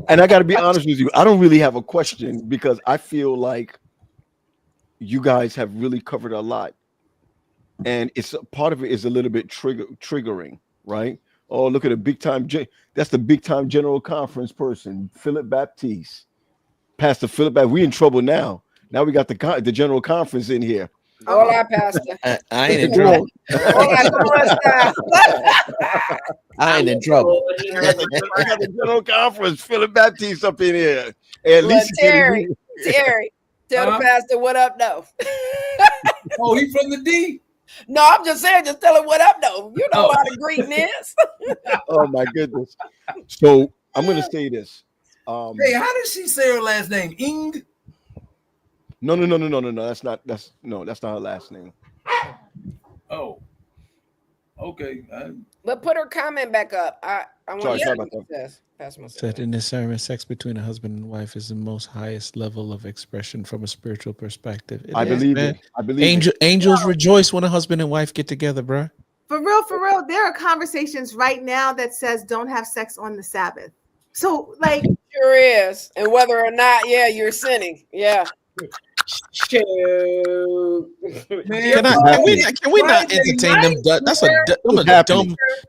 And I got to be honest with you, I don't really have a question because I feel like you guys have really covered a lot, and it's part of it is a little bit triggering, right? Oh, look at a big time. That's the big time General Conference person, Philip Baptiste, Pastor Philip. We in trouble now. Now we got the General Conference in here. Hola, Pastor. I ain't in trouble. Hola, ¿cómo está? I ain't in trouble. I got the General Conference, Philip Baptiste up in here. Hey, at least Terry, tell the pastor what up, though. Oh, he from the D? No, I'm just saying, just tell him what up, though. You know how the greeting is. Oh my goodness. So I'm gonna say this. Hey, how does she say her last name? Ing? No. That's not her last name. Oh. Okay. But put her comment back up. I want to about that. Said in this sermon, sex between a husband and wife is the most highest level of expression from a spiritual perspective. I believe it. Angels rejoice when a husband and wife get together, bro. For real, there are conversations right now that says don't have sex on the Sabbath. So, like, sure is, and whether or not, you're sinning. Yeah. Shoot. Can we not entertain them?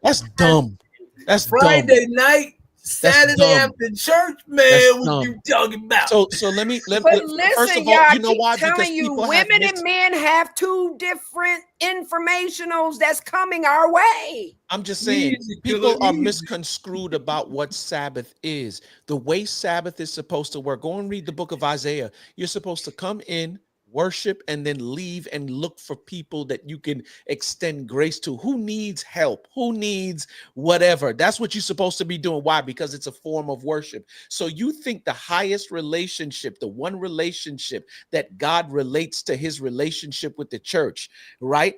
That's dumb. That's Friday night, Saturday after church, man. What you talking about? So let me But listen, first of all, y'all, you know why? telling Because you, people women and men have two different informationals that's coming our way. I'm just saying, people are misconstrued about what Sabbath is. The way Sabbath is supposed to work. Go and read the book of Isaiah. You're supposed to come in, worship, and then leave and look for people that you can extend grace to. Who needs help? Who needs whatever? That's what you're supposed to be doing. Why? Because it's a form of worship. So you think the highest relationship, the one relationship that God relates to his relationship with the church, right?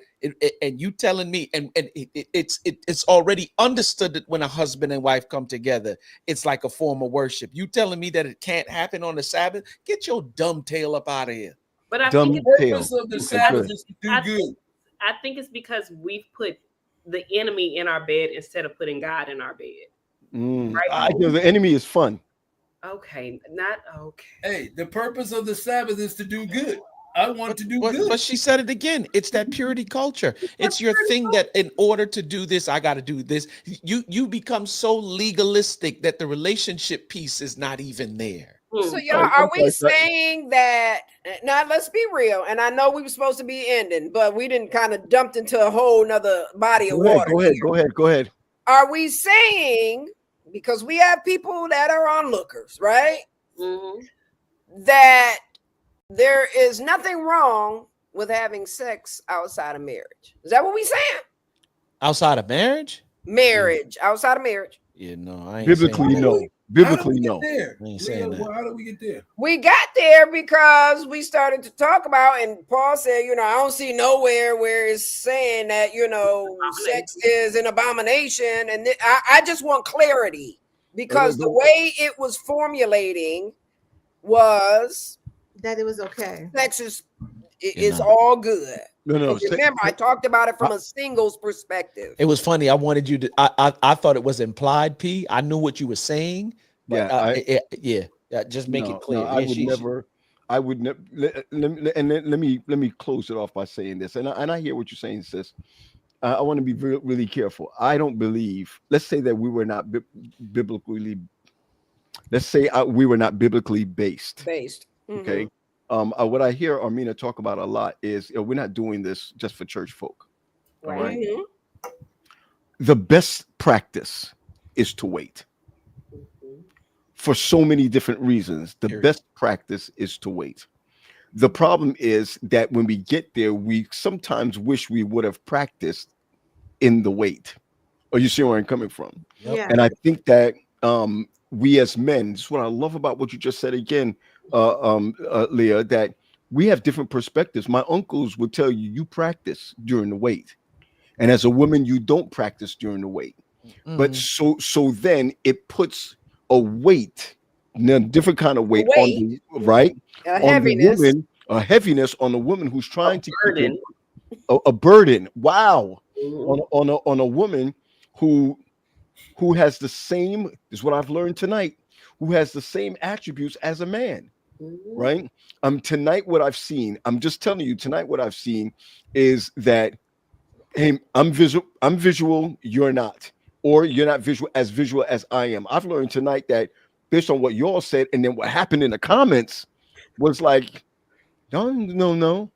And you telling me, and it's already understood that when a husband and wife come together, it's like a form of worship. You telling me that it can't happen on the Sabbath? Get your dumb tail up out of here. But I think the purpose of the Sabbath is to do good. I think it's because we've put the enemy in our bed instead of putting God in our bed. Right? The enemy is fun. Okay, not okay. Hey, the purpose of the Sabbath is to do good. I want to do good. But she said it again. It's that purity culture. It's your thing that in order to do this, I got to do this. You become so legalistic that the relationship piece is not even there. So y'all, are we saying that now? Let's be real. And I know we were supposed to be ending, but we didn't kind of dumped into a whole nother body of water. Go ahead. Are we saying, because we have people that are onlookers, right? Mm-hmm. That there is nothing wrong with having sex outside of marriage? Is that what we saying? Outside of marriage? Outside of marriage. Yeah, no. I ain't Biblically, no. Biblically, no. How do we get there? We got there because we started to talk about, and Paul said, I don't see nowhere where it's saying that, sex is an abomination. And I just want clarity, because the way it was formulating was that it was okay. Sex is all good. No. Remember, I talked about it from a singles perspective. It was funny. I wanted you to. I thought it was implied. P. I knew what you were saying. But just make it clear. I would never. And let me close it off by saying this. And I hear what you're saying, sis. I want to be really careful. I don't believe. Let's say that we were not biblically. Let's say we were not biblically based. Mm-hmm. Okay. What I hear Armina talk about a lot is we're not doing this just for church folk. Right. All right. Mm-hmm. The best practice is to wait. For so many different reasons, the best practice is to wait. The problem is that when we get there, we sometimes wish we would have practiced in the wait. Or you see where I'm coming from? Yeah. And I think that we as men, this is what I love about what you just said again, Leah, that we have different perspectives. My uncles would tell you, you practice during the wait. And as a woman, you don't practice during the wait. But so then it puts a weight, a different kind of weight on the right on heaviness. the woman, a heaviness on the woman who's trying to keep burden. a burden. Wow, Mhm. on a woman who has the same. This is what I've learned tonight. Who has the same attributes as a man, Mhm. right? Tonight what I've seen. I'm just telling you tonight what I've seen is that hey, I'm visual, you're not, or you're not visual as I am. I've learned tonight that based on what y'all said and then what happened in the comments was like, no.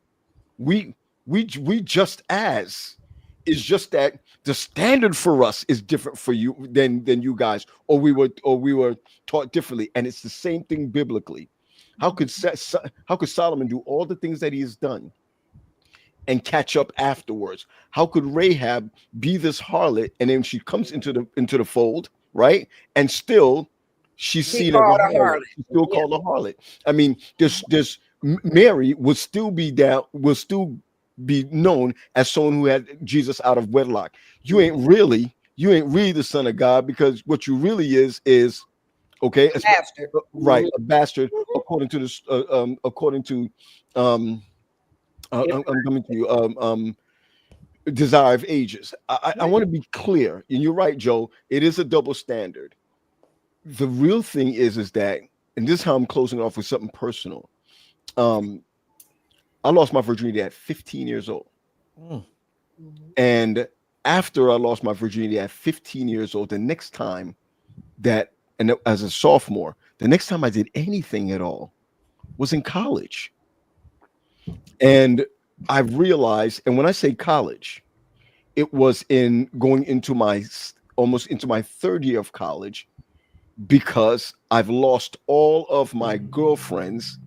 We we just as. It's just that the standard for us is different for you than you guys, or we were taught differently, and it's the same thing biblically. How could how could Solomon do all the things that he has done and catch up afterwards? How could Rahab be this harlot and then she comes into the fold, right? And still she's seen as a harlot. She's still called a harlot. I mean, there's Mary would still be down, will still be known as someone who had Jesus out of wedlock. You ain't really the son of God, because what you really is okay, Bastard. right, a bastard according to this according to I'm coming to you. Desire of Ages. I want to be clear, and you're right, Joe. It is a double standard. The real thing is that, and this is how I'm closing off with something personal. I lost my virginity at 15 years old, and after I lost my virginity at 15 years old, the next time that, and as a sophomore, the next time I did anything at all was in college. And I've realized, and when I say college, it was in going into my almost into my third year of college, because I've lost all of my girlfriends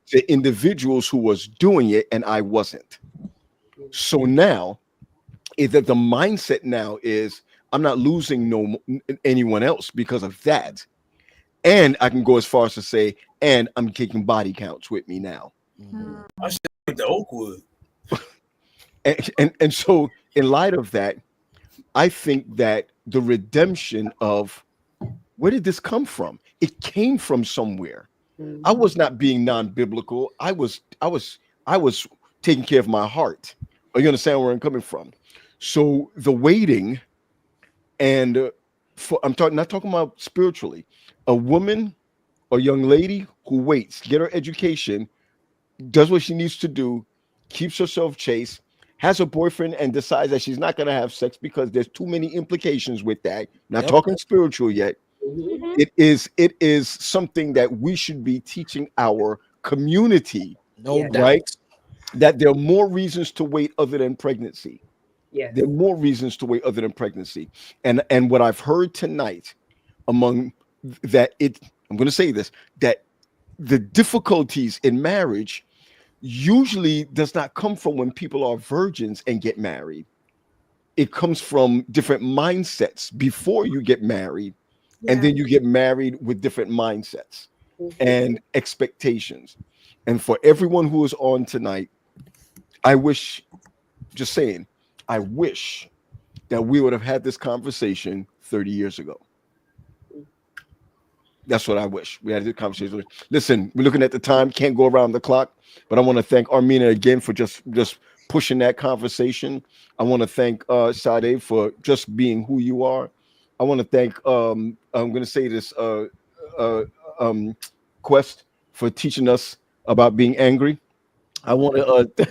to individuals who was doing it and I wasn't. So now, either the mindset now is I'm not losing anyone else because of that, and I can go as far as to say, and I'm taking body counts with me now. I should like the Oakwood. And so in light of that, I think that the redemption of, where did this come from? It came from somewhere. I was not being non-biblical. I was taking care of my heart. You understand where I'm coming from? So the waiting, and I'm not talking about spiritually. A woman, a young lady who waits, get her education, does what she needs to do, keeps herself chaste, has a boyfriend, and decides that she's not going to have sex because there's too many implications with that. Not talking spiritual yet. It is something that we should be teaching our community. No doubt. Right? That there are more reasons to wait other than pregnancy. Yes. There are more reasons to wait other than pregnancy. And what I've heard tonight among that, I'm going to say this, that the difficulties in marriage usually does not come from when people are virgins and get married. It comes from different mindsets before you get married, and then you get married with different mindsets and expectations. And for everyone who is on tonight, I wish, just saying, I wish that we would have had this conversation 30 years ago. That's what I wish. We had this conversation. Listen, we're looking at the time, can't go around the clock, but I want to thank Armina again for just pushing that conversation. I want to thank Sade for just being who you are. I want to thank I'm going to say this Quest for teaching us about being angry. I want to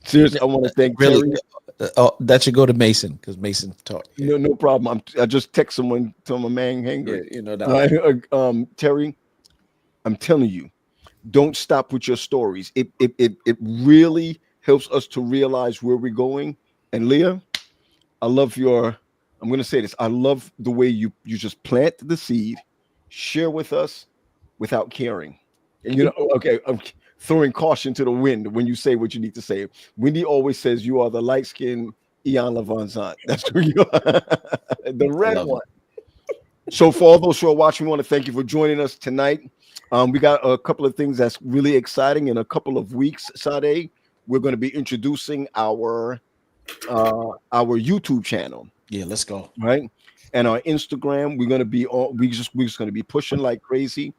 seriously, I want to thank really Terry. That should go to Mason, because Mason taught. No problem. I just text someone, tell my man angry. Yeah, you know that. Terry, I'm telling you, don't stop with your stories. It really helps us to realize where we're going. And Leah, I'm going to say this. I love the way you just plant the seed, share with us without caring. And okay, I'm throwing caution to the wind when you say what you need to say. Wendy always says you are the light-skinned Ian Levanzant. That's who you are. The red one. So for all those who are watching, we want to thank you for joining us tonight. We got a couple of things that's really exciting. In a couple of weeks, Sade, we're going to be introducing our YouTube channel. Yeah, let's go. Right. And our Instagram, we're going to be we're just going to be pushing like crazy,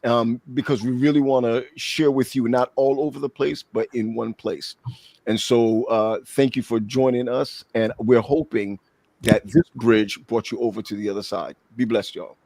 because we really want to share with you, not all over the place, but in one place. And so thank you for joining us. And we're hoping that this bridge brought you over to the other side. Be blessed, y'all.